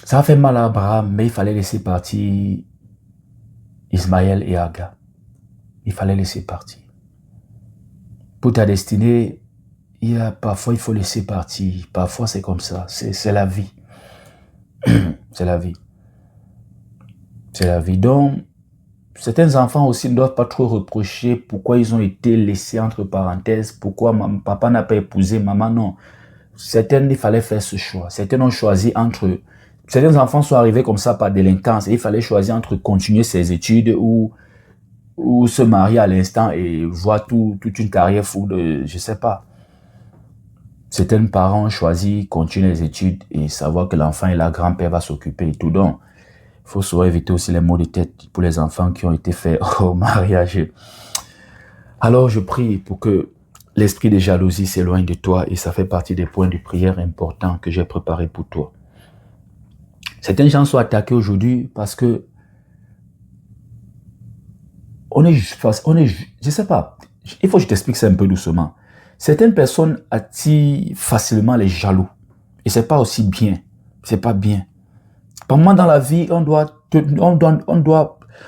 Speaker 1: Ça a fait mal à Abraham, mais il fallait laisser partir Ismaël et Agar. Il fallait laisser partir. Pour ta destinée, parfois il faut laisser partir. Parfois c'est comme ça. C'est la vie. C'est la vie. C'est la vie. Donc, certains enfants aussi ne doivent pas trop reprocher pourquoi ils ont été laissés entre parenthèses, pourquoi papa n'a pas épousé maman. Non. Certains, il fallait faire ce choix. Certains ont choisi entre... Certains enfants sont arrivés comme ça par délinquance et il fallait choisir entre continuer ses études ou se marier à l'instant et voir toute une carrière fou de... Je sais pas. Certains parents ont choisi continuer les études et savoir que l'enfant et la grand-père va s'occuper et tout. Donc, il faut souvent éviter aussi les maux de tête pour les enfants qui ont été faits au mariage. Alors, je prie pour que l'esprit de jalousie s'éloigne de toi et ça fait partie des points de prière importants que j'ai préparés pour toi. Certains gens sont attaqués aujourd'hui parce que je sais pas, il faut que je t'explique ça un peu doucement. Certaines personnes attirent facilement les jaloux et c'est pas aussi bien, c'est pas bien. Par moment dans la vie, on doit te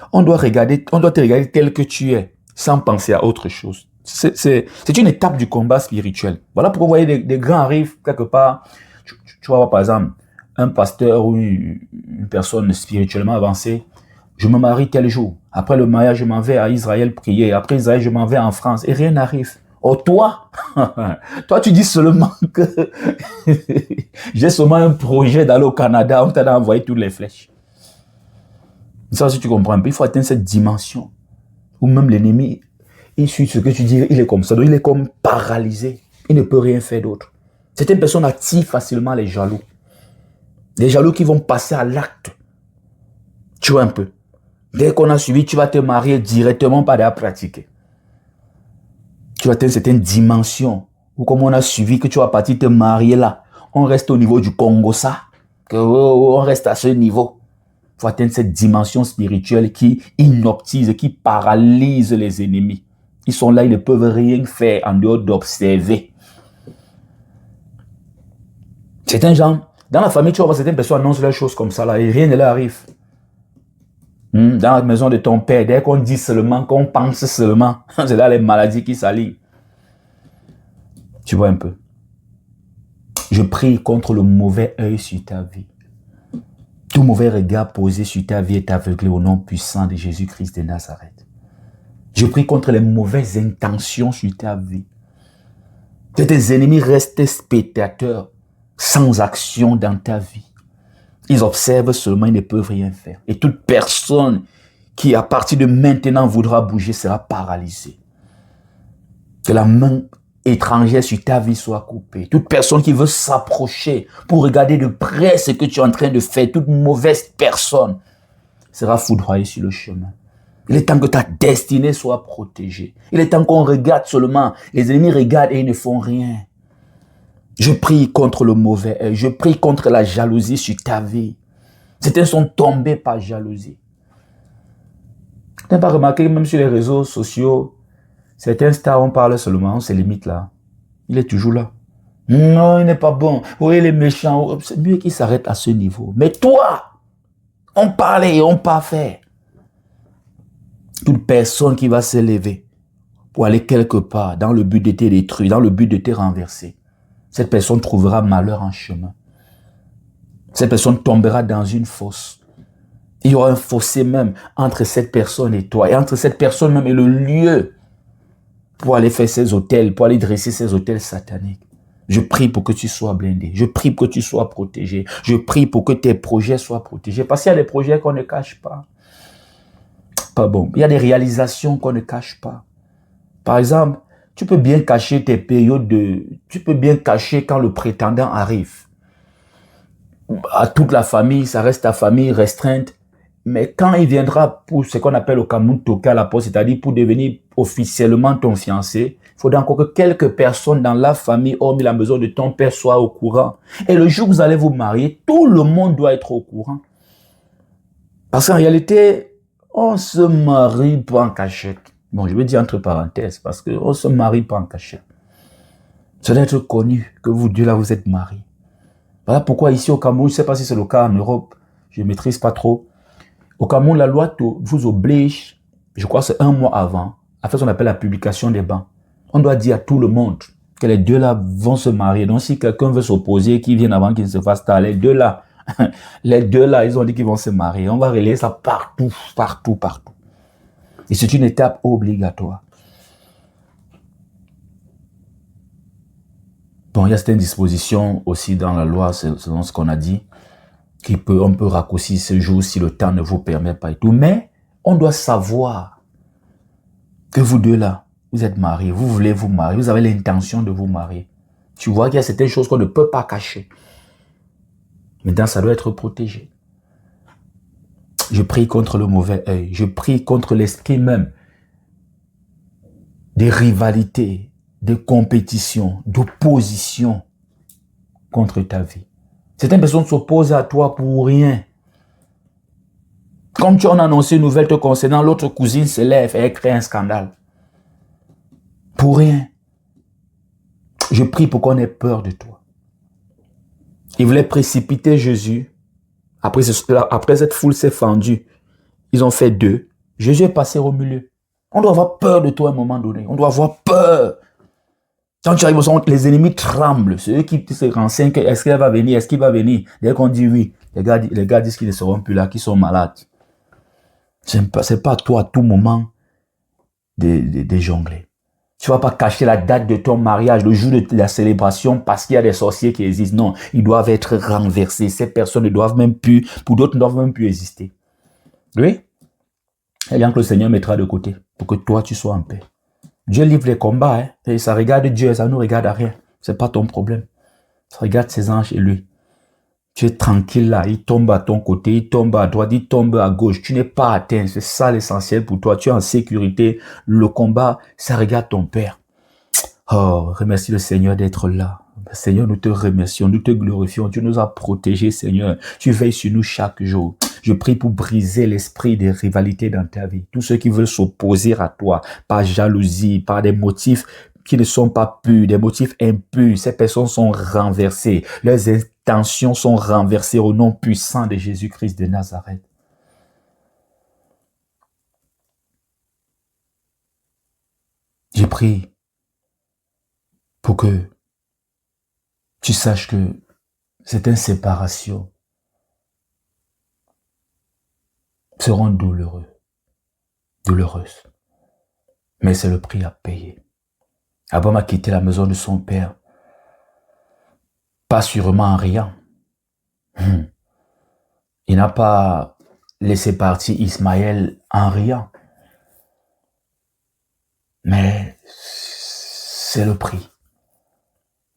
Speaker 1: regarder tel que tu es, sans penser à autre chose. C'est une étape du combat spirituel. Voilà pourquoi vous voyez des grands arrivent quelque part. Tu vas voir par exemple un pasteur ou une personne spirituellement avancée. Je me marie tel jour. Après le mariage, je m'en vais à Israël prier. Après Israël, je m'en vais en France et rien n'arrive. Oh toi, toi tu dis seulement que j'ai seulement un projet d'aller au Canada, on t'a envoyé toutes les flèches. Ça si tu comprends un peu, il faut atteindre cette dimension où même l'ennemi, il suit ce que tu dis, il est comme ça, donc il est comme paralysé, il ne peut rien faire d'autre. Certaines personnes attirent facilement les jaloux. Les jaloux qui vont passer à l'acte. Tu vois un peu. Dès qu'on a suivi, tu vas te marier directement, pas à pratiquer. Tu vas atteindre certaines dimensions où comme on a suivi que tu vas partir te marier là, on reste au niveau du Congo ça, on reste à ce niveau. Il faut atteindre cette dimension spirituelle qui inoptise, qui paralyse les ennemis. Ils sont là, ils ne peuvent rien faire en dehors d'observer. Certains gens, dans la famille, tu vas voir certaines personnes annoncent les choses comme ça là et rien ne leur arrive. Dans la maison de ton père, dès qu'on dit seulement, qu'on pense seulement, c'est là les maladies qui s'allient. Tu vois un peu. Je prie contre le mauvais œil sur ta vie. Tout mauvais regard posé sur ta vie est aveuglé au nom puissant de Jésus-Christ de Nazareth. Je prie contre les mauvaises intentions sur ta vie. Que tes ennemis restent spectateurs sans action dans ta vie. Ils observent seulement, ils ne peuvent rien faire. Et toute personne qui, à partir de maintenant, voudra bouger sera paralysée. Que la main étrangère sur ta vie soit coupée. Toute personne qui veut s'approcher pour regarder de près ce que tu es en train de faire, toute mauvaise personne sera foudroyée sur le chemin. Il est temps que ta destinée soit protégée. Il est temps qu'on regarde seulement. Les ennemis regardent et ils ne font rien. Je prie contre le mauvais œil. Je prie contre la jalousie sur ta vie. Certains sont tombés par jalousie. Tu n'as pas remarqué que même sur les réseaux sociaux, certains stars, on parle seulement, on se limite là. Il est toujours là. Non, il n'est pas bon. Oui, il est méchant. C'est mieux qu'il s'arrête à ce niveau. Mais toi, on parle et on pas fait. Toute personne qui va s'élever pour aller quelque part dans le but de te détruire, dans le but de te renverser, cette personne trouvera malheur en chemin. Cette personne tombera dans une fosse. Il y aura un fossé même entre cette personne et toi, et entre cette personne même et le lieu pour aller faire ses autels, pour aller dresser ses autels sataniques. Je prie pour que tu sois blindé. Je prie pour que tu sois protégé. Je prie pour que tes projets soient protégés. Parce qu'il y a des projets qu'on ne cache pas. Pas bon. Il y a des réalisations qu'on ne cache pas. Par exemple, tu peux bien cacher tes périodes de... Tu peux bien cacher quand le prétendant arrive. À toute la famille, ça reste ta famille restreinte. Mais quand il viendra pour ce qu'on appelle au Cameroun toquer à la porte, c'est-à-dire pour devenir officiellement ton fiancé, il faudra encore que quelques personnes dans la famille, hormis la maison de ton père, soient au courant. Et le jour où vous allez vous marier, tout le monde doit être au courant. Parce qu'en réalité, on se marie pas en cachette. Bon, je vais dire entre parenthèses, parce qu'on se marie pas en cachette. Ça doit être connu que vous deux là, vous êtes mariés. Voilà pourquoi ici au Cameroun, je ne sais pas si c'est le cas en Europe, je ne maîtrise pas trop. Au Cameroun, la loi vous oblige, je crois que c'est 1 mois avant, à faire ce qu'on appelle la publication des bans. On doit dire à tout le monde que les deux là vont se marier. Donc si quelqu'un veut s'opposer, qu'il vienne avant qu'il se fasse tard, les deux là, ils ont dit qu'ils vont se marier. On va relayer ça partout, partout, partout. Et c'est une étape obligatoire. Bon, il y a certaines dispositions aussi dans la loi, selon ce qu'on a dit, on peut raccourcir ce jour si le temps ne vous permet pas et tout. Mais on doit savoir que vous deux là, vous êtes mariés, vous voulez vous marier, vous avez l'intention de vous marier. Tu vois qu'il y a certaines choses qu'on ne peut pas cacher. Maintenant, ça doit être protégé. Je prie contre le mauvais œil. Je prie contre l'esprit même des rivalités, de compétition, d'opposition contre ta vie. Certaines personnes s'opposent à toi pour rien. Comme tu en as annoncé une nouvelle te concernant, l'autre cousine se lève et elle crée un scandale. Pour rien. Je prie pour qu'on ait peur de toi. Ils voulaient précipiter Jésus. Après cette foule s'est fendue. Ils ont fait 2. Jésus est passé au milieu. On doit avoir peur de toi à un moment donné. On doit avoir peur. Quand tu arrives au centre, les ennemis tremblent. C'est eux qui se renseignent. Est-ce qu'il va venir? Est-ce qu'il va venir? Dès qu'on dit oui, les gars disent qu'ils ne seront plus là, qu'ils sont malades. C'est pas à toi à tout moment de jongler. Tu ne vas pas cacher la date de ton mariage, le jour de la célébration, parce qu'il y a des sorciers qui existent. Non, ils doivent être renversés. Ces personnes ne doivent même plus, pour d'autres, ne doivent même plus exister. Oui? Et bien que le Seigneur mettra de côté pour que toi, tu sois en paix. Dieu livre les combats, hein, et ça regarde Dieu, ça ne nous regarde à rien. Ce n'est pas ton problème. Ça regarde ses anges et lui. Tu es tranquille là, il tombe à ton côté, il tombe à droite, il tombe à gauche. Tu n'es pas atteint, c'est ça l'essentiel pour toi. Tu es en sécurité. Le combat, ça regarde ton Père. Oh, remercie le Seigneur d'être là. Seigneur, nous te remercions, nous te glorifions. Tu nous as protégés, Seigneur. Tu veilles sur nous chaque jour. Je prie pour briser l'esprit des rivalités dans ta vie. Tous ceux qui veulent s'opposer à toi, par jalousie, par des motifs qui ne sont pas purs, des motifs impurs, ces personnes sont renversées. Leurs tensions sont renversées au nom puissant de Jésus-Christ de Nazareth. J'ai prié pour que tu saches que certaines séparations seront douloureuses. Mais c'est le prix à payer. Abraham a quitté la maison de son père, pas sûrement en riant. Il n'a pas laissé partir Ismaël en riant. Mais c'est le prix.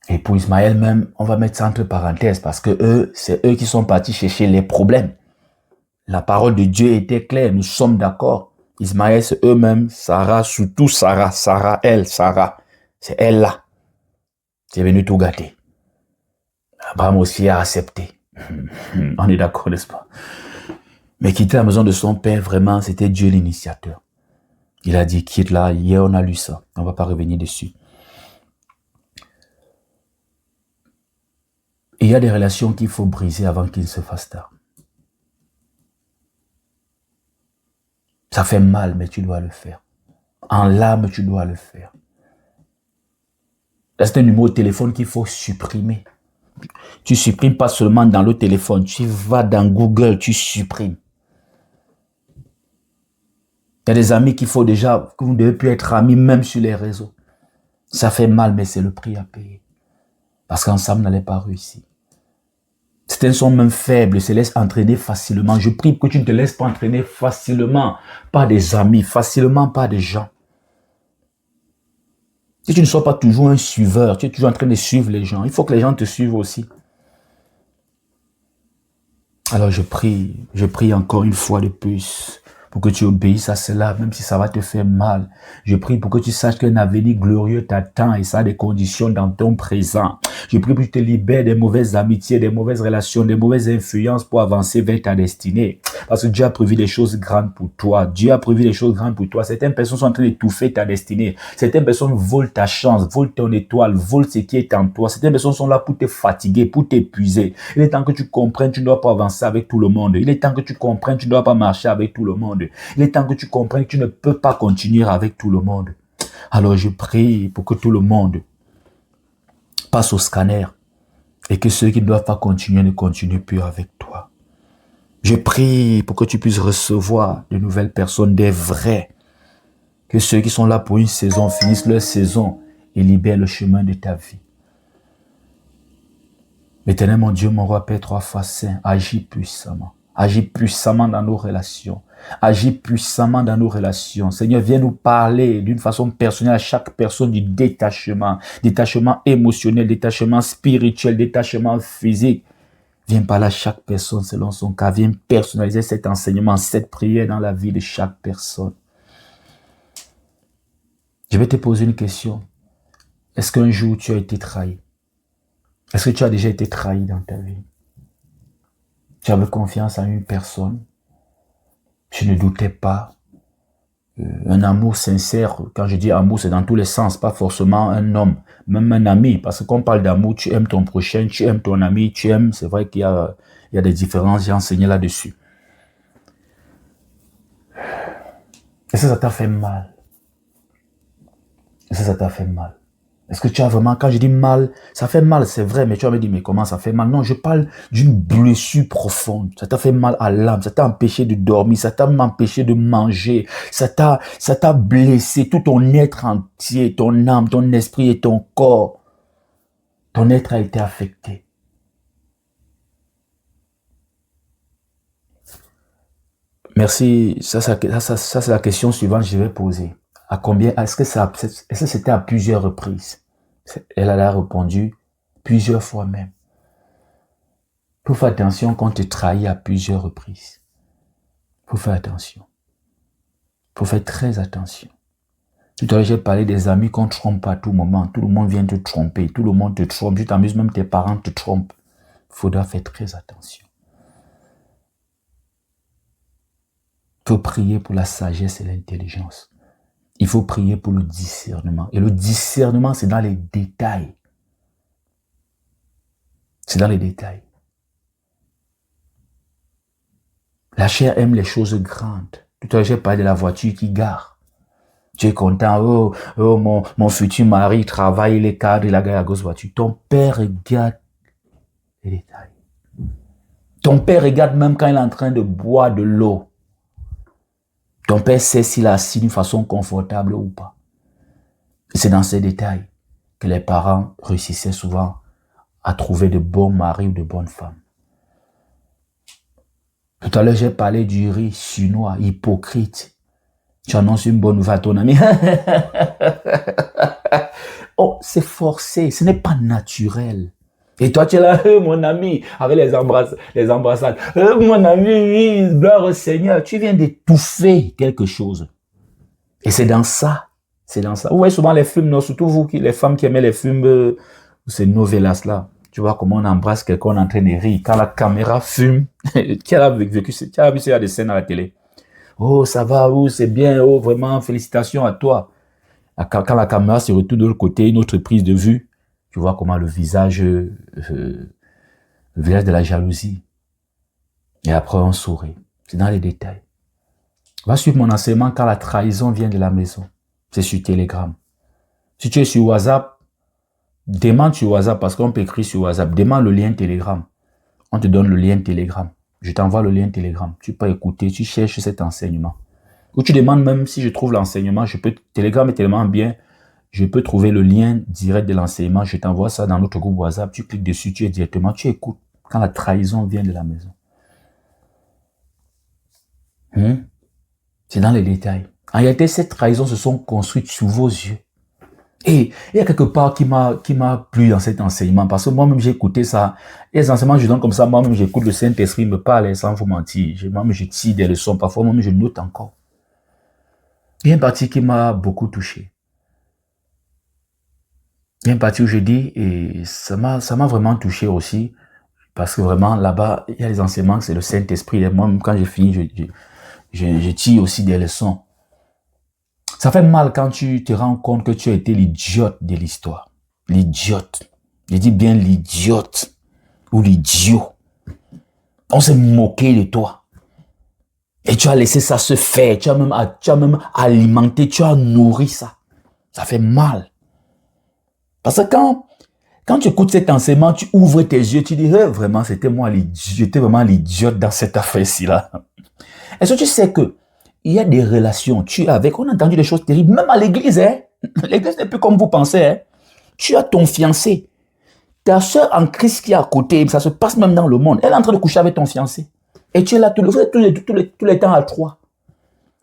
Speaker 1: Et pour Ismaël même, on va mettre ça entre parenthèses parce que c'est eux qui sont partis chercher les problèmes. La parole de Dieu était claire, nous sommes d'accord. Ismaël, c'est eux-mêmes, Sarah, surtout Sarah, Sarah. C'est elle là. C'est venu tout gâter. Abraham aussi a accepté. On est d'accord, n'est-ce pas? Mais quitter la maison de son père, vraiment, c'était Dieu l'initiateur. Il a dit, quitte là, hier on a lu ça. On ne va pas revenir dessus. Il y a des relations qu'il faut briser avant qu'il se fasse tard. Ça fait mal, mais tu dois le faire. En larmes, tu dois le faire. C'est un numéro de téléphone qu'il faut supprimer. Tu supprimes pas seulement dans le téléphone, tu vas dans Google, tu supprimes. Il y a des amis qu'il faut déjà, que vous ne devez plus être amis même sur les réseaux. Ça fait mal, mais c'est le prix à payer. Parce qu'ensemble, n'allait pas réussir. Certains sont même faibles, se laissent entraîner facilement. Je prie que tu ne te laisses pas entraîner facilement par des amis, facilement par des gens. Si tu ne sois pas toujours un suiveur, tu es toujours en train de suivre les gens. Il faut que les gens te suivent aussi. Alors je prie encore une fois de plus pour que tu obéisses à cela, même si ça va te faire mal. Je prie pour que tu saches qu'un avenir glorieux t'attend et ça a des conditions dans ton présent. Je prie pour que tu te libères des mauvaises amitiés, des mauvaises relations, des mauvaises influences pour avancer vers ta destinée. Parce que Dieu a prévu des choses grandes pour toi. Dieu a prévu des choses grandes pour toi. Certaines personnes sont en train d'étouffer ta destinée. Certaines personnes volent ta chance, volent ton étoile, volent ce qui est en toi. Certaines personnes sont là pour te fatiguer, pour t'épuiser. Il est temps que tu comprennes, tu ne dois pas avancer avec tout le monde. Il est temps que tu comprennes, tu ne dois pas marcher avec tout le monde. Il est temps que tu comprennes que tu ne peux pas continuer avec tout le monde. Alors je prie pour que tout le monde passe au scanner et que ceux qui ne doivent pas continuer ne continuent plus avec toi. Je prie pour que tu puisses recevoir de nouvelles personnes, des vrais. Que ceux qui sont là pour une saison finissent leur saison et libèrent le chemin de ta vie. Éternel mon Dieu, mon roi, Père, 3 fois saint, agis puissamment. Agis puissamment dans nos relations. Agis puissamment dans nos relations. Seigneur, viens nous parler d'une façon personnelle à chaque personne du détachement. Détachement émotionnel, détachement spirituel, détachement physique. Viens parler à chaque personne selon son cas. Viens personnaliser cet enseignement, cette prière dans la vie de chaque personne. Je vais te poser une question. Est-ce qu'un jour tu as été trahi? Est-ce que tu as déjà été trahi dans ta vie? Tu avais confiance en une personne. Tu ne doutais pas. Un amour sincère, quand je dis amour, c'est dans tous les sens, pas forcément un homme, même un ami. Parce que quand on parle d'amour, tu aimes ton prochain, tu aimes ton ami, tu aimes, c'est vrai qu'il y a des différences, j'ai enseigné là-dessus. Est-ce que ça t'a fait mal? Est-ce que ça t'a fait mal? Est-ce que tu as vraiment, quand je dis mal, ça fait mal, c'est vrai, mais tu vas me dire, mais comment ça fait mal? Non, je parle d'une blessure profonde. Ça t'a fait mal à l'âme, ça t'a empêché de dormir, ça t'a empêché de manger, ça t'a blessé, tout ton être entier, ton âme, ton esprit et ton corps. Ton être a été affecté. Merci, ça c'est la question suivante que je vais poser. À combien, est-ce que c'était à plusieurs reprises? Elle a répondu plusieurs fois même. Il faut faire attention quand on te trahit à plusieurs reprises. Il faut faire attention. Il faut faire très attention. Tout à l'heure, j'ai parlé des amis qu'on trompe à tout moment. Tout le monde vient te tromper. Tout le monde te trompe. Tu t'amuses, même tes parents te trompent. Il faudra faire très attention. Il faut prier pour la sagesse et l'intelligence. Il faut prier pour le discernement. Et le discernement, c'est dans les détails. C'est dans les détails. La chair aime les choses grandes. Tout à l'heure, j'ai parlé de la voiture qui gare. Tu es content, mon futur mari travaille, il est cadre, il a gagné la grosse voiture. Ton père regarde les détails. Ton père regarde même quand il est en train de boire de l'eau. Ton père sait s'il est assis d'une façon confortable ou pas. C'est dans ces détails que les parents réussissaient souvent à trouver de bons maris ou de bonnes femmes. Tout à l'heure, j'ai parlé du riz chinois, hypocrite. Tu annonces une bonne nouvelle à ton ami. Oh, c'est forcé, ce n'est pas naturel. Et toi, tu es là, mon ami, avec les embrassades. Mon ami, oui, gloire au Seigneur. Tu viens d'étouffer quelque chose. Et c'est dans ça. C'est dans ça. Vous voyez souvent les films, non, surtout vous, les femmes qui aimaient les films, ces novellas-là. Tu vois comment on embrasse quelqu'un en train de rire. Quand la caméra fume, qui a vu ça des scènes à la télé. Oh, ça va, oh, c'est bien, oh, vraiment, félicitations à toi. Quand la caméra se retourne de l'autre côté, une autre prise de vue, tu vois comment le visage de la jalousie. Et après, on sourit. C'est dans les détails. Va suivre mon enseignement quand la trahison vient de la maison. C'est sur Telegram. Si tu es sur WhatsApp, demande sur WhatsApp, parce qu'on peut écrire sur WhatsApp, demande le lien Telegram. On te donne le lien Telegram. Je t'envoie le lien Telegram. Tu peux écouter, tu cherches cet enseignement. Ou tu demandes même si je trouve l'enseignement, Telegram est tellement bien, je peux trouver le lien direct de l'enseignement, je t'envoie ça dans notre groupe WhatsApp, tu cliques dessus, tu es directement, tu écoutes quand la trahison vient de la maison. C'est dans les détails. En réalité, ces trahisons se sont construites sous vos yeux. Et il y a quelque part qui m'a plu dans cet enseignement, parce que moi-même j'ai écouté ça. Et les enseignements, je donne comme ça, moi-même j'écoute, le Saint-Esprit me parle sans vous mentir. Moi-même je tire des leçons, parfois moi-même je note encore. Il y a une partie qui m'a beaucoup touché. Il y a une partie où je dis, et ça m'a vraiment touché aussi, parce que vraiment là-bas, il y a les enseignements, c'est le Saint-Esprit. Et moi-même quand j'ai fini, je tire aussi des leçons. Ça fait mal quand tu te rends compte que tu as été l'idiote de l'histoire. L'idiote. Je dis bien l'idiote ou l'idiot. On s'est moqué de toi. Et tu as laissé ça se faire. Tu as même alimenté, tu as nourri ça. Ça fait mal. Parce que quand tu écoutes cet enseignement, tu ouvres tes yeux, tu dis, vraiment, j'étais vraiment l'idiote dans cette affaire-ci là. Est-ce que tu sais que il y a des relations, on a entendu des choses terribles, même à l'église, hein. L'église n'est plus comme vous pensez, hein. Tu as ton fiancé, ta soeur en Christ qui est à côté, ça se passe même dans le monde, elle est en train de coucher avec ton fiancé. Et tu es là tous les temps à trois.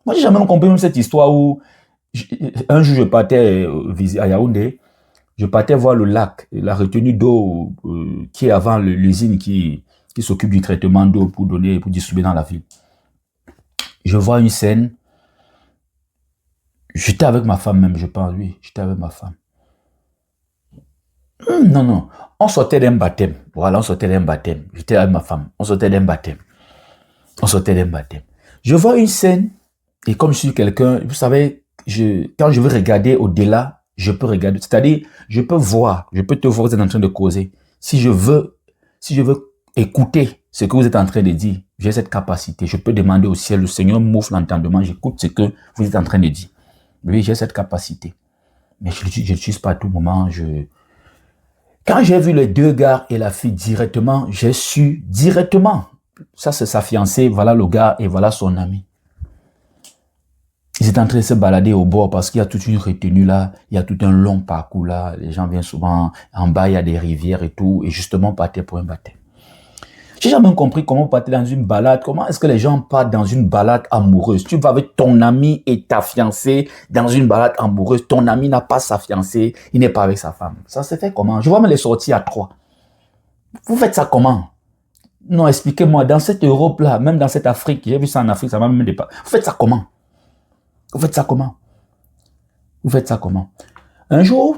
Speaker 1: Moi, j'ai jamais compris même cette histoire où, un jour, je partais à Yaoundé, je partais voir le lac, la retenue d'eau qui est avant l'usine qui s'occupe du traitement d'eau pour distribuer dans la ville. Je vois une scène, j'étais avec ma femme même, je pense, oui, j'étais avec ma femme. Non, on sortait d'un baptême, voilà, on sortait d'un baptême, j'étais avec ma femme, on sortait d'un baptême. Je vois une scène, et comme je suis quelqu'un, vous savez, quand je veux regarder au-delà, je peux regarder, c'est-à-dire, je peux te voir, vous êtes en train de causer. Si je veux écouter ce que vous êtes en train de dire, j'ai cette capacité. Je peux demander au ciel, le Seigneur m'ouvre l'entendement, j'écoute ce que vous êtes en train de dire. Oui, j'ai cette capacité. Mais je ne l'utilise pas à tout moment. Quand j'ai vu les deux gars et la fille directement, j'ai su directement. Ça, c'est sa fiancée, voilà le gars et voilà son ami. Ils étaient en train de se balader au bord parce qu'il y a toute une retenue là, il y a tout un long parcours là. Les gens viennent souvent en bas, il y a des rivières et tout, et justement partaient pour un baptême. J'ai jamais compris comment partir dans une balade. Comment est-ce que les gens partent dans une balade amoureuse? Tu vas avec ton ami et ta fiancée dans une balade amoureuse. Ton ami n'a pas sa fiancée, il n'est pas avec sa femme. Ça se fait comment? Je vois même les sorties à trois. Vous faites ça comment? Non, expliquez-moi. Dans cette Europe-là, même dans cette Afrique, j'ai vu ça en Afrique, ça m'a même dépassé. Vous faites ça comment? Un jour,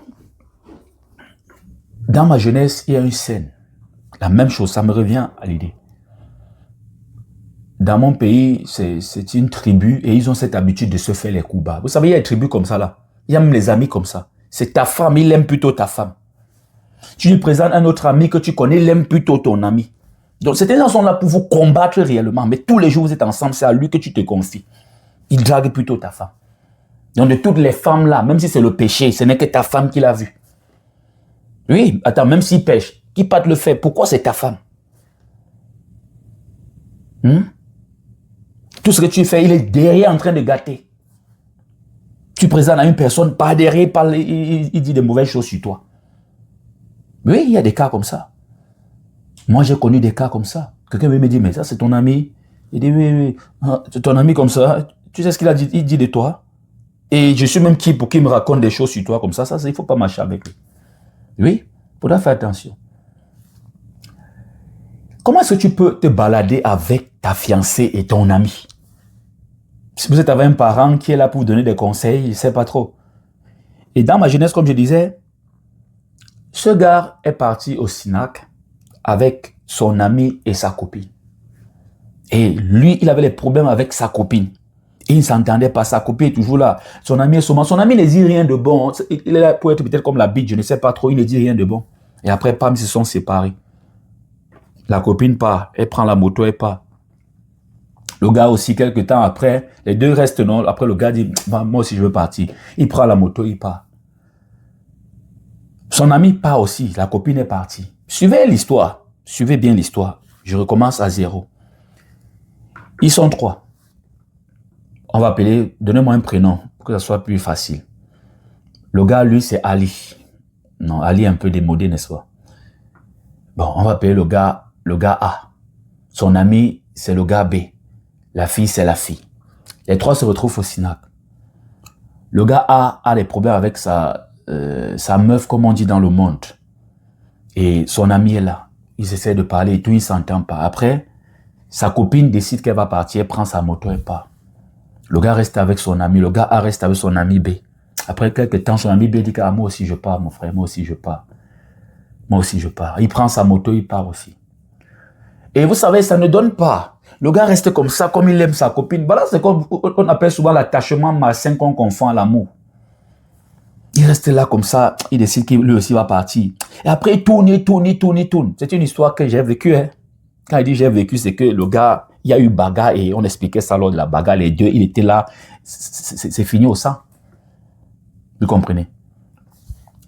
Speaker 1: dans ma jeunesse, il y a une scène. La même chose, ça me revient à l'idée. Dans mon pays, c'est une tribu et ils ont cette habitude de se faire les coups bas. Vous savez, il y a des tribus comme ça là. Il y a même les amis comme ça. C'est ta femme, il aime plutôt ta femme. Tu lui présentes un autre ami que tu connais, il aime plutôt ton ami. Donc, ces gens sont là pour vous combattre réellement. Mais tous les jours, vous êtes ensemble, c'est à lui que tu te confies. Il drague plutôt ta femme. Donc, de toutes les femmes là, même si c'est le péché, ce n'est que ta femme qui l'a vu. Oui, attends, même s'il pêche, qui pas te le fait, pourquoi c'est ta femme? Tout ce que tu fais, il est derrière en train de gâter. Tu présentes à une personne, pas derrière, il dit de mauvaises choses sur toi. Oui, il y a des cas comme ça. Moi, j'ai connu des cas comme ça. Quelqu'un me dit, mais ça, c'est ton ami. Il dit, oui, c'est ton ami comme ça. Tu sais ce qu'il a dit, il dit de toi? Et je suis même qui pour qu'il me raconte des choses sur toi comme ça. Ça, il ne faut pas marcher avec lui. Oui, il faudra faire attention. Comment est-ce que tu peux te balader avec ta fiancée et ton ami? Si vous êtes avec un parent qui est là pour vous donner des conseils, il ne sait pas trop. Et dans ma jeunesse, comme je disais, ce gars est parti au Sinac avec son ami et sa copine. Et lui, il avait des problèmes avec sa copine. Il ne s'entendait pas, sa copine est toujours là. Son ami est souvent, son ami ne dit rien de bon. Il est là pour être peut-être comme la bite, je ne sais pas trop, il ne dit rien de bon. Et après, pam, ils se sont séparés. La copine part, elle prend la moto, elle part. Le gars aussi, quelques temps après, les deux restent non. Après, le gars dit, moi aussi, je veux partir. Il prend la moto, il part. Son ami part aussi, la copine est partie. Suivez l'histoire, suivez bien l'histoire. Je recommence à zéro. Ils sont trois. On va appeler, donnez-moi un prénom pour que ça soit plus facile. Le gars, lui, c'est Ali. Non, Ali est un peu démodé, n'est-ce pas? Bon, on va appeler le gars A. Son ami, c'est le gars B. La fille, c'est la fille. Les trois se retrouvent au Sinac. Le gars A des problèmes avec sa meuf, comme on dit dans le monde. Et son ami est là. Ils essaient de parler et tout, ils ne s'entendent pas. Après, sa copine décide qu'elle va partir, elle prend sa moto et part. Le gars reste avec son ami, le gars A reste avec son ami B. Après quelques temps, son ami B dit que moi aussi je pars, mon frère, moi aussi je pars. Moi aussi je pars. Il prend sa moto, il part aussi. Et vous savez, ça ne donne pas. Le gars reste comme ça, comme il aime sa copine. Voilà, c'est comme on appelle souvent l'attachement malsain qu'on confond à l'amour. Il reste là comme ça, il décide qu'il lui aussi va partir. Et après, il tourne. C'est une histoire que j'ai vécue. Hein. Quand il dit j'ai vécu, c'est que le gars, il y a eu bagarre et on expliquait ça lors de la bagarre. Les deux, il était là, c'est fini au sang. Vous comprenez?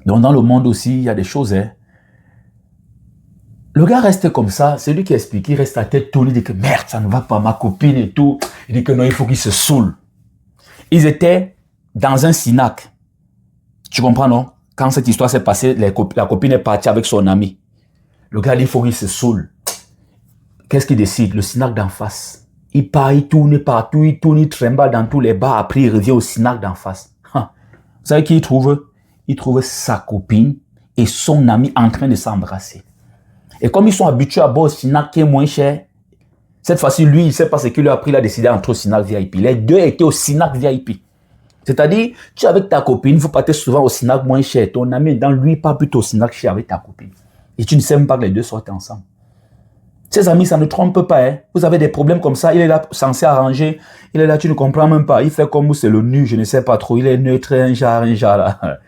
Speaker 1: Donc dans le monde aussi, il y a des choses. Hein. Le gars reste comme ça, c'est lui qui explique, il reste à tête tournée, il dit que merde, ça ne va pas, ma copine et tout. Il dit que non, il faut qu'il se saoule. Ils étaient dans un Sinac. Tu comprends, non? Quand cette histoire s'est passée, la copine est partie avec son ami. Le gars dit, il faut qu'il se saoule. Qu'est-ce qu'il décide? Le Sinac d'en face. Il part, il tourne partout, il tourne, il trimballe dans tous les bars, après il revient au Sinac d'en face. Vous savez qui il trouve? Il trouve sa copine et son ami en train de s'embrasser. Et comme ils sont habitués à boire au Sinac qui est moins cher, cette fois-ci, lui, il ne sait pas ce qu'il a pris, il a décidé d'entrer au Sinac VIP. Les deux étaient au Sinac VIP. C'est-à-dire, tu es avec ta copine, vous partez souvent au Sinac moins cher. Ton ami, dans lui, pas plutôt au Sinac cher avec ta copine. Et tu ne sais même pas que les deux sortent ensemble. Ses amis, ça ne trompe pas. Hein. Vous avez des problèmes comme ça, il est là censé arranger. Il est là, tu ne comprends même pas. Il fait comme vous, c'est le nu, je ne sais pas trop. Il est neutre, un genre là.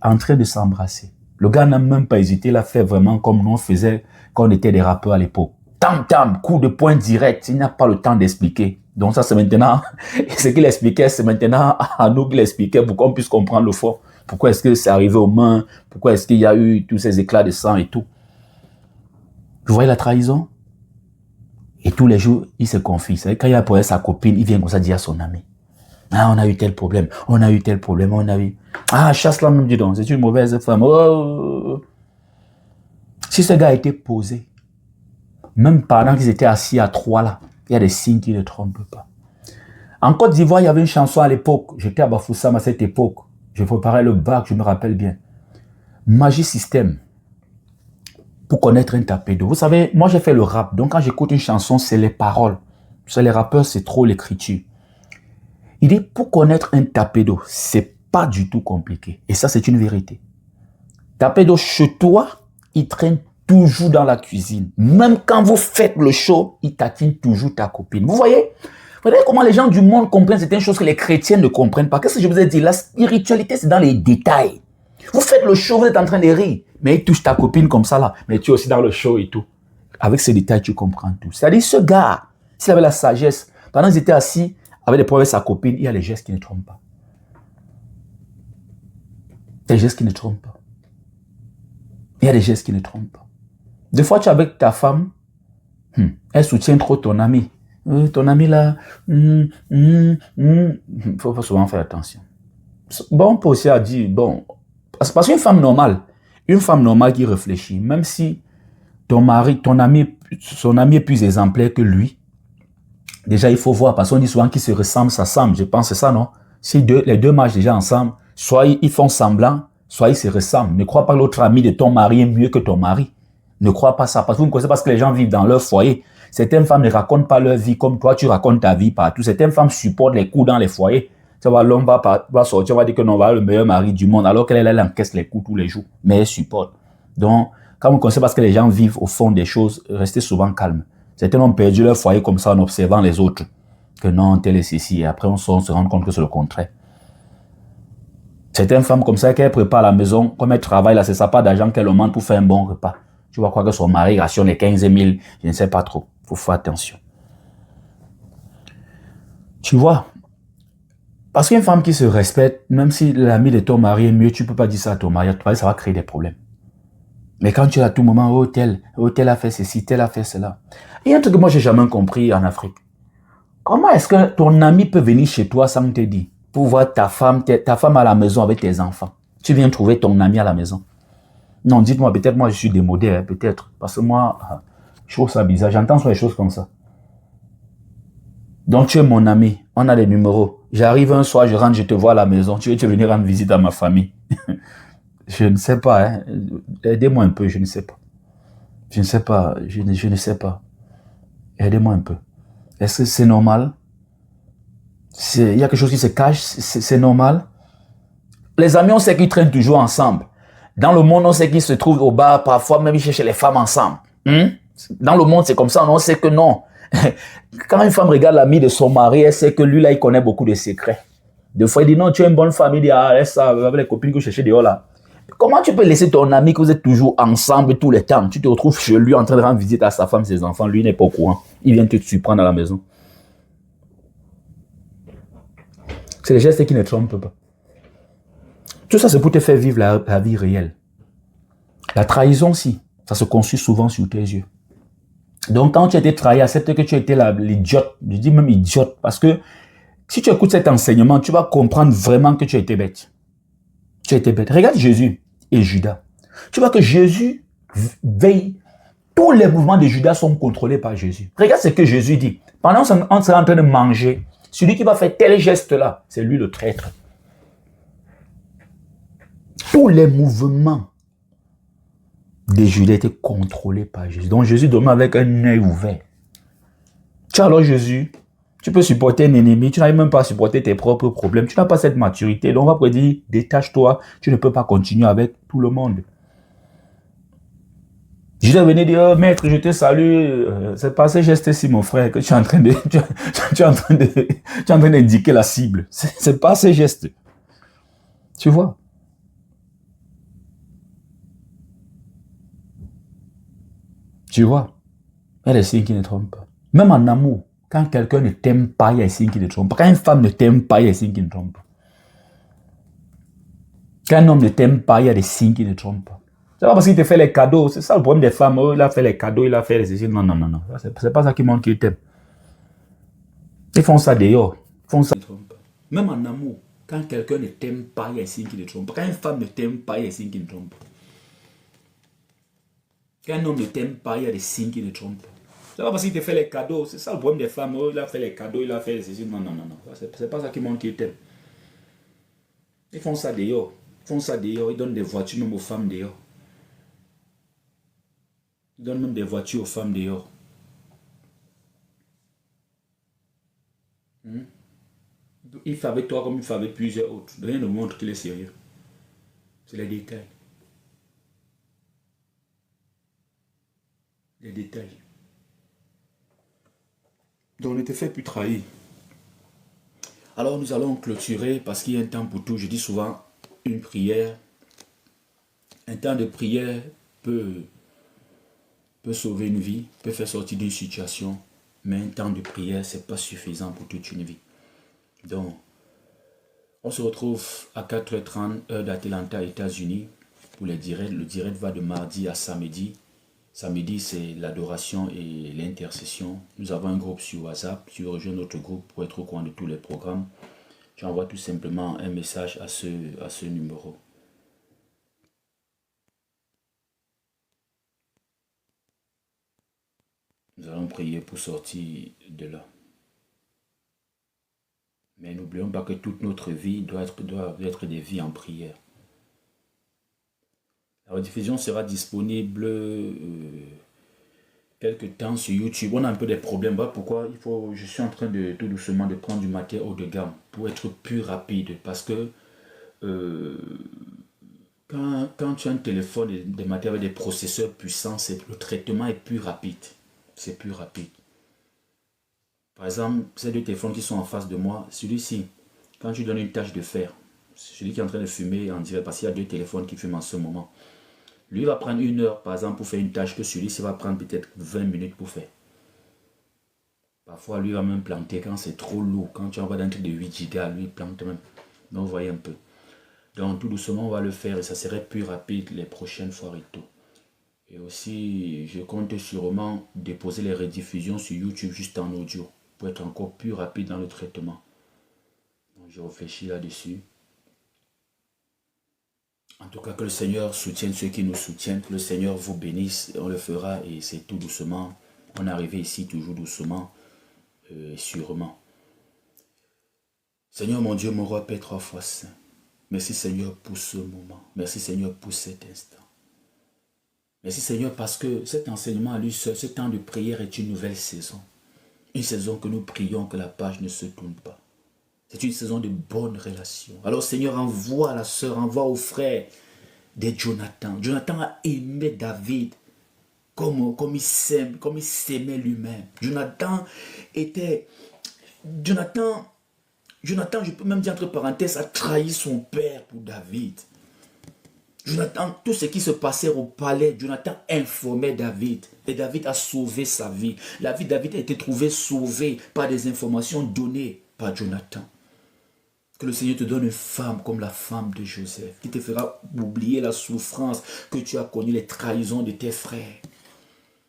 Speaker 1: En train de s'embrasser. Le gars n'a même pas hésité, il a fait vraiment comme nous on faisait quand on était des rappeurs à l'époque. Tam, coup de poing direct, il n'a pas le temps d'expliquer. Donc ça c'est maintenant, ce qu'il expliquait, c'est maintenant à nous qu'il expliquait pour qu'on puisse comprendre le fond. Pourquoi est-ce que c'est arrivé aux mains, pourquoi est-ce qu'il y a eu tous ces éclats de sang et tout. Vous voyez la trahison? Et tous les jours, il se confie. C'est quand il a pour sa copine, il vient comme ça dire à son ami. Ah, on a eu tel problème, on a eu tel problème, on a eu... Ah, chasse-la même, dis donc, c'est une mauvaise femme. Oh. Si ce gars était posé, même pendant qu'ils étaient assis à trois là, il y a des signes qui ne trompent pas. En Côte d'Ivoire, il y avait une chanson à l'époque, j'étais à Bafoussam à cette époque, je préparais le bac, je me rappelle bien. Magie Système, pour connaître un tapé d'eau. Vous savez, moi j'ai fait le rap, donc quand j'écoute une chanson, c'est les paroles. Chez les rappeurs, c'est trop l'écriture. Il dit, pour connaître un tapé d'eau, c'est pas du tout compliqué. Et ça, c'est une vérité. Tapé d'eau chez toi, il traîne toujours dans la cuisine. Même quand vous faites le show, il tatine toujours ta copine. Vous voyez comment les gens du monde comprennent certaines choses que les chrétiens ne comprennent pas. Qu'est-ce que je vous ai dit? La spiritualité, c'est dans les détails. Vous faites le show, vous êtes en train de rire. Mais il touche ta copine comme ça là. Mais tu es aussi dans le show et tout. Avec ces détails, tu comprends tout. C'est-à-dire, ce gars, s'il avait la sagesse, pendant qu'ils étaient assis avec des problèmes avec sa copine, il y a les gestes qui ne trompent pas. Il y a des gestes qui ne trompent pas. Il y a des gestes qui ne trompent pas. Des fois, tu es avec ta femme, elle soutient trop ton ami. Ton ami là, il faut souvent faire attention. Bon, on peut aussi dire, bon, parce qu'une femme normale qui réfléchit, même si ton mari, son ami est plus exemplaire que lui, déjà il faut voir, parce qu'on dit souvent qu'ils se ressemblent, s'assemblent, je pense que c'est ça, non? Si les deux marchent déjà ensemble, soit ils font semblant, soit ils se ressemblent. Ne crois pas que l'autre ami de ton mari est mieux que ton mari. Ne crois pas ça, parce que vous ne connaissez pas ce que les gens vivent dans leur foyer. Certaines femmes ne racontent pas leur vie comme toi, tu racontes ta vie partout. Certaines femmes supportent les coups dans les foyers. Tu vois, l'homme va sortir, on va dire que non, on va le meilleur mari du monde, alors qu'elle encaisse les coups tous les jours. Mais elle supporte. Donc, quand vous ne connaissez pas ce que les gens vivent au fond des choses, restez souvent calme. Certains ont perdu leur foyer comme ça en observant les autres. Que non, tel est ceci. Et après, on se rend compte que c'est le contraire. Certaines femmes comme ça, qu'elles préparent à la maison, comme elles travaillent là, c'est ça, pas d'argent qu'elles demandent pour faire un bon repas. Tu vas croire que son mari rationne les 15 000, je ne sais pas trop. Il faut faire attention. Tu vois, parce qu'une femme qui se respecte, même si l'ami de ton mari est mieux, tu ne peux pas dire ça à ton mari, ça va créer des problèmes. Mais quand tu es à tout moment, oh tel a fait ceci, tel a fait cela. Il y a un truc que moi, je n'ai jamais compris en Afrique. Comment est-ce que ton ami peut venir chez toi sans te dire, pour voir ta femme à la maison avec tes enfants? Tu viens trouver ton ami à la maison. Non, dites-moi, peut-être moi je suis démodé, hein, peut-être. Parce que moi, je trouve ça bizarre. J'entends sur les choses comme ça. Donc tu es mon ami, on a les numéros. J'arrive un soir, je rentre, je te vois à la maison. Tu veux venir rendre visite à ma famille? Je ne sais pas. Hein. Aidez-moi un peu, je ne sais pas. Je ne sais pas, je ne sais pas. Aidez-moi un peu. Est-ce que c'est normal? Il y a quelque chose qui se cache, c'est normal? Les amis, on sait qu'ils traînent toujours ensemble. Dans le monde, on sait qu'ils se trouvent au bar, parfois même ils cherchent les femmes ensemble. Dans le monde, c'est comme ça, on sait que non. Quand une femme regarde l'ami de son mari, elle sait que lui, là, il connaît beaucoup de secrets. Des fois, il dit non, tu es une bonne famille, il dit, ah, laisse ça, avec les copines que je cherchais dehors là. Comment tu peux laisser ton ami que vous êtes toujours ensemble tout le temps? Tu te retrouves chez lui en train de rendre visite à sa femme, ses enfants, lui n'est pas au courant. Il vient te surprendre à la maison. C'est les gestes qui ne trompent pas. Tout ça, c'est pour te faire vivre la vie réelle. La trahison, si, ça se construit souvent sur tes yeux. Donc, quand tu as été trahi, accepte que tu as été l'idiote. Je dis même idiote, parce que si tu écoutes cet enseignement, tu vas comprendre vraiment que tu as été bête. Tu as été bête. Regarde Jésus et Judas. Tu vois que Jésus veille. Tous les mouvements de Judas sont contrôlés par Jésus. Regarde ce que Jésus dit. Pendant qu'on sera en train de manger, celui qui va faire tel geste-là, c'est lui le traître. Tous les mouvements de Judas étaient contrôlés par Jésus. Donc Jésus dormait avec un œil ouvert. Tu as alors Jésus, tu peux supporter un ennemi, tu n'arrives même pas à supporter tes propres problèmes, tu n'as pas cette maturité. Donc on va te dire, détache-toi, tu ne peux pas continuer avec tout le monde. Jésus venait dire, oh, maître, je te salue, c'est pas ce geste-ci, mon frère, que tu es en train de, tu es en train d'indiquer la cible. C'est pas ce geste. Tu vois? Tu vois? Il y a des signes qui ne trompent pas. Même en amour, quand quelqu'un ne t'aime pas, il y a des signes qui ne trompent pas. Quand une femme ne t'aime pas, il y a des signes qui ne trompent pas. Quand un homme ne t'aime pas, il y a des signes qui ne trompent pas. C'est pas parce qu'il te fait les cadeaux. C'est ça le problème des femmes. Oh, il a fait les cadeaux, il a fait les... Non, non, non, non. C'est pas ça qui montre qu'il t'aime. Ils font ça dehors. Ils font ça. Même en amour, quand quelqu'un ne t'aime pas, il y a des signes qui ne trompent pas. Quand une femme ne t'aime pas, il y a des signes qui ne trompent pas. Quand un homme ne t'aime pas, il y a des signes qui ne trompent pas. C'est pas parce qu'il te fait les cadeaux. C'est ça le problème des femmes. Oh, il a fait les cadeaux, il a fait les... Non, non, non, non. C'est pas ça qui montre qu'il t'aime. Ils font ça dehors. Ils font ça dehors. Ils donnent des voitures même aux femmes dehors. Ils donnent même des voitures aux femmes dehors. Il fait avec toi comme il fait avec plusieurs autres. Rien ne montre qu'il est sérieux. C'est les détails. Les détails. Donc ne te fais plus trahir. Alors nous allons clôturer parce qu'il y a un temps pour tout. Je dis souvent une prière Un temps de prière peut sauver une vie, peut faire sortir d'une situation, mais un temps de prière, ce n'est pas suffisant pour toute une vie. Donc, on se retrouve à 4h30, heure d'Atlanta, États-Unis, pour les directs. Le direct va de mardi à samedi. Samedi, c'est l'adoration et l'intercession. Nous avons un groupe sur WhatsApp. Tu rejoins notre groupe pour être au courant de tous les programmes. Tu envoies tout simplement un message à ce numéro. Nous allons prier pour sortir de là. Mais n'oublions pas que toute notre vie doit être des vies en prière. La rediffusion sera disponible quelque temps sur YouTube. On a un peu des problèmes. Voilà pourquoi je suis en train de tout doucement de prendre du matériel haut de gamme pour être plus rapide. Parce que quand tu as un téléphone et des matériels avec des processeurs puissants, le traitement est plus rapide. C'est plus rapide. Par exemple, ces deux téléphones qui sont en face de moi, celui-ci, quand tu donnes une tâche de faire, celui qui est en train de fumer en direct, parce qu'il y a deux téléphones qui fument en ce moment, lui va prendre 1 heure, par exemple, pour faire une tâche que celui-ci va prendre peut-être 20 minutes pour faire. Parfois, lui va même planter quand c'est trop lourd. Quand tu envoies d'un truc de 8 gigas, lui, il plante même. Donc, vous voyez un peu. Donc, tout doucement, on va le faire et ça serait plus rapide les prochaines fois et tout. Et aussi, je compte sûrement déposer les rediffusions sur YouTube juste en audio pour être encore plus rapide dans le traitement. Donc, je réfléchis là-dessus. En tout cas, que le Seigneur soutienne ceux qui nous soutiennent, que le Seigneur vous bénisse, on le fera et c'est tout doucement. On est arrivé ici toujours doucement, sûrement. Seigneur mon Dieu, mon roi, Père 3 fois saint. Merci Seigneur pour ce moment. Merci Seigneur pour cet instant. Merci Seigneur parce que cet enseignement à lui seul, ce temps de prière est une nouvelle saison. Une saison que nous prions que la page ne se tourne pas. C'est une saison de bonnes relations. Alors Seigneur, envoie à la sœur, envoie au frère des Jonathan. Jonathan a aimé David comme il s'aimait lui-même. Jonathan, je peux même dire entre parenthèses, a trahi son père pour David. Jonathan, tout ce qui se passait au palais, Jonathan informait David. Et David a sauvé sa vie. La vie de David a été trouvée sauvée par des informations données par Jonathan. Que le Seigneur te donne une femme comme la femme de Joseph, qui te fera oublier la souffrance que tu as connue, les trahisons de tes frères.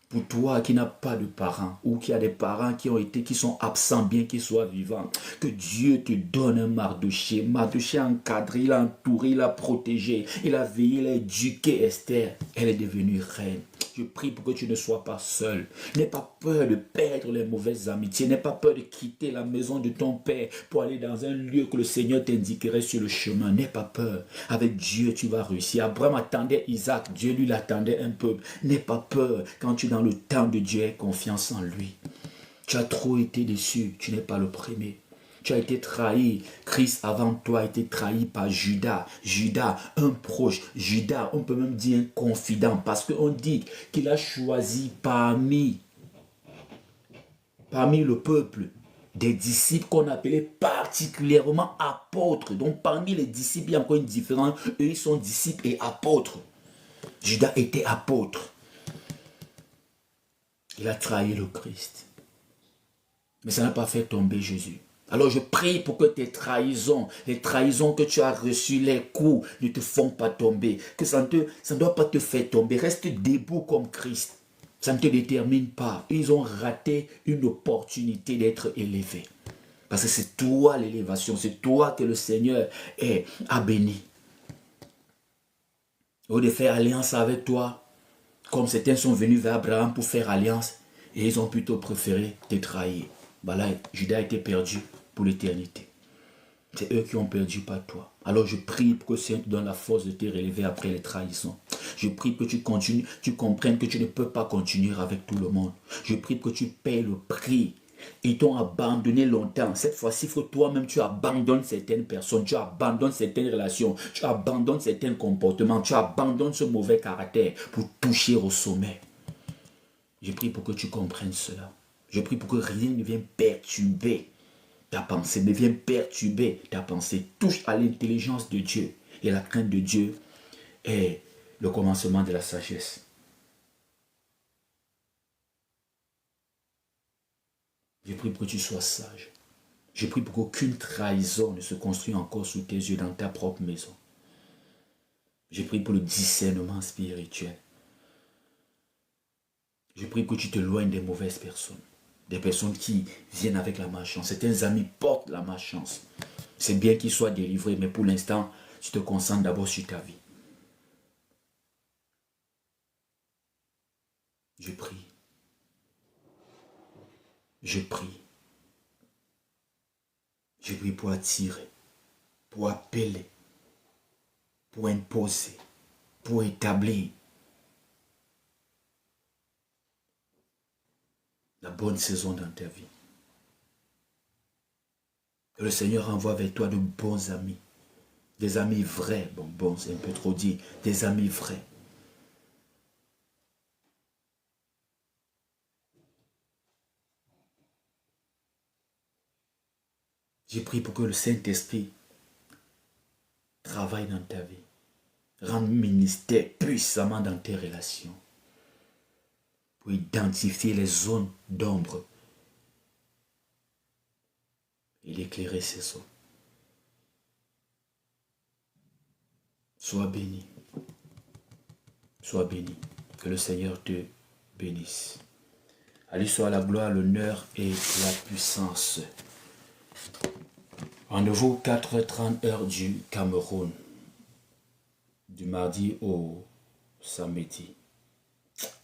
Speaker 1: Pour toi qui n'as pas de parents, ou qui a des parents qui sont absents, bien qu'ils soient vivants, que Dieu te donne un Mardoché. Mardoché a encadré, il a entouré, il a protégé, il a veillé, il a éduqué Esther. Elle est devenue reine. Je prie pour que tu ne sois pas seul. N'aie pas peur de perdre les mauvaises amitiés. N'aie pas peur de quitter la maison de ton père pour aller dans un lieu que le Seigneur t'indiquerait sur le chemin. N'aie pas peur. Avec Dieu, tu vas réussir. Abraham attendait Isaac. Dieu lui l'attendait un peu. N'aie pas peur. Quand tu es dans le temps de Dieu, aie confiance en lui. Tu as trop été déçu. Tu n'es pas le premier. Tu as été trahi. Christ avant toi a été trahi par Judas. Judas, un proche. Judas, on peut même dire un confident. Parce qu'on dit qu'il a choisi parmi le peuple des disciples qu'on appelait particulièrement apôtres. Donc parmi les disciples, il y a encore une différence. Eux, ils sont disciples et apôtres. Judas était apôtre. Il a trahi le Christ. Mais ça n'a pas fait tomber Jésus. Alors je prie pour que tes trahisons, les trahisons que tu as reçues, les coups, ne te font pas tomber. Que ça ne doit pas te faire tomber. Reste debout comme Christ. Ça ne te détermine pas. Ils ont raté une opportunité d'être élevés. Parce que c'est toi l'élévation. C'est toi que le Seigneur a béni. Au lieu de faire alliance avec toi, comme certains sont venus vers Abraham pour faire alliance, et ils ont plutôt préféré te trahir. Voilà, Judas a été perdu pour l'éternité. C'est eux qui ont perdu, pas toi. Alors je prie pour que le Seigneur te donne la force de te relever après les trahisons. Je prie que tu continues, tu comprennes que tu ne peux pas continuer avec tout le monde. Je prie que tu payes le prix. Ils t'ont abandonné longtemps. Cette fois-ci, il faut toi-même, tu abandonnes certaines personnes, tu abandonnes certaines relations, tu abandonnes certains comportements, tu abandonnes ce mauvais caractère pour toucher au sommet. Je prie pour que tu comprennes cela. Je prie pour que rien ne vienne perturber ta pensée, ne vienne perturber ta pensée. Touche à l'intelligence de Dieu. Et la crainte de Dieu est le commencement de la sagesse. Je prie pour que tu sois sage. Je prie pour qu'aucune trahison ne se construise encore sous tes yeux dans ta propre maison. Je prie pour le discernement spirituel. Je prie que tu te loignes des mauvaises personnes. Des personnes qui viennent avec la malchance. Certains amis portent la malchance. C'est bien qu'ils soient délivrés, mais pour l'instant, tu te concentres d'abord sur ta vie. Je prie. Je prie. Je prie pour attirer, pour appeler, pour imposer, pour établir la bonne saison dans ta vie. Que le Seigneur envoie vers toi de bons amis. Des amis vrais. Bon, c'est un peu trop dit. Des amis vrais. J'ai prié pour que le Saint-Esprit travaille dans ta vie. Rende ministère puissamment dans tes relations. Pour identifier les zones d'ombre et d'éclairer ces zones. Sois béni. Sois béni. Que le Seigneur te bénisse. À lui soit la gloire, l'honneur et la puissance. Rendez-vous 4h30 heure du Cameroun. Du mardi au samedi.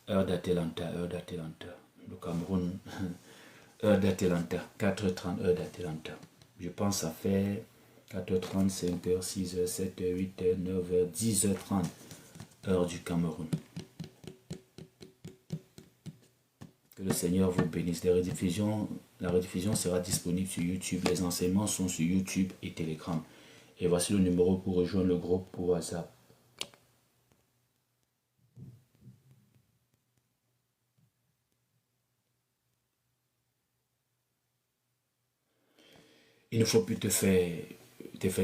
Speaker 1: Heure d'Atlanta, heure d'Atlanta. Le Cameroun, heure d'Atlanta. 4h30 heure d'Atlanta. Je pense que ça fait 4h30, 5h, 6h, 7h, 8h, 9h, 10h30 heure du Cameroun. Que le Seigneur vous bénisse. La rediffusion sera disponible sur YouTube. Les enseignements sont sur YouTube et Telegram. Et voici le numéro pour rejoindre le groupe pour WhatsApp. Il ne faut plus te faire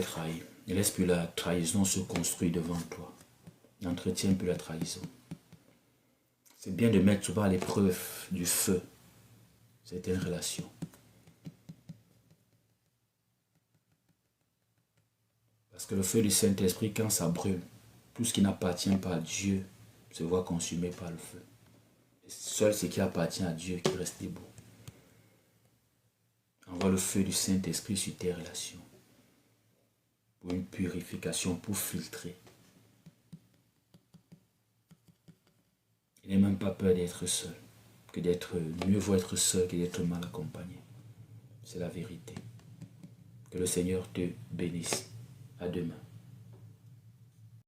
Speaker 1: trahir. Ne laisse plus la trahison se construire devant toi. N'entretiens plus la trahison. C'est bien de mettre souvent à l'épreuve du feu certaines relations. Parce que le feu du Saint-Esprit, quand ça brûle, tout ce qui n'appartient pas à Dieu se voit consumé par le feu. Et seul ce qui appartient à Dieu qui reste debout. Envoie le feu du Saint-Esprit sur tes relations. Pour une purification, pour filtrer. Il n'est même pas peur d'être seul. Mieux vaut être seul que d'être mal accompagné. C'est la vérité. Que le Seigneur te bénisse. À demain.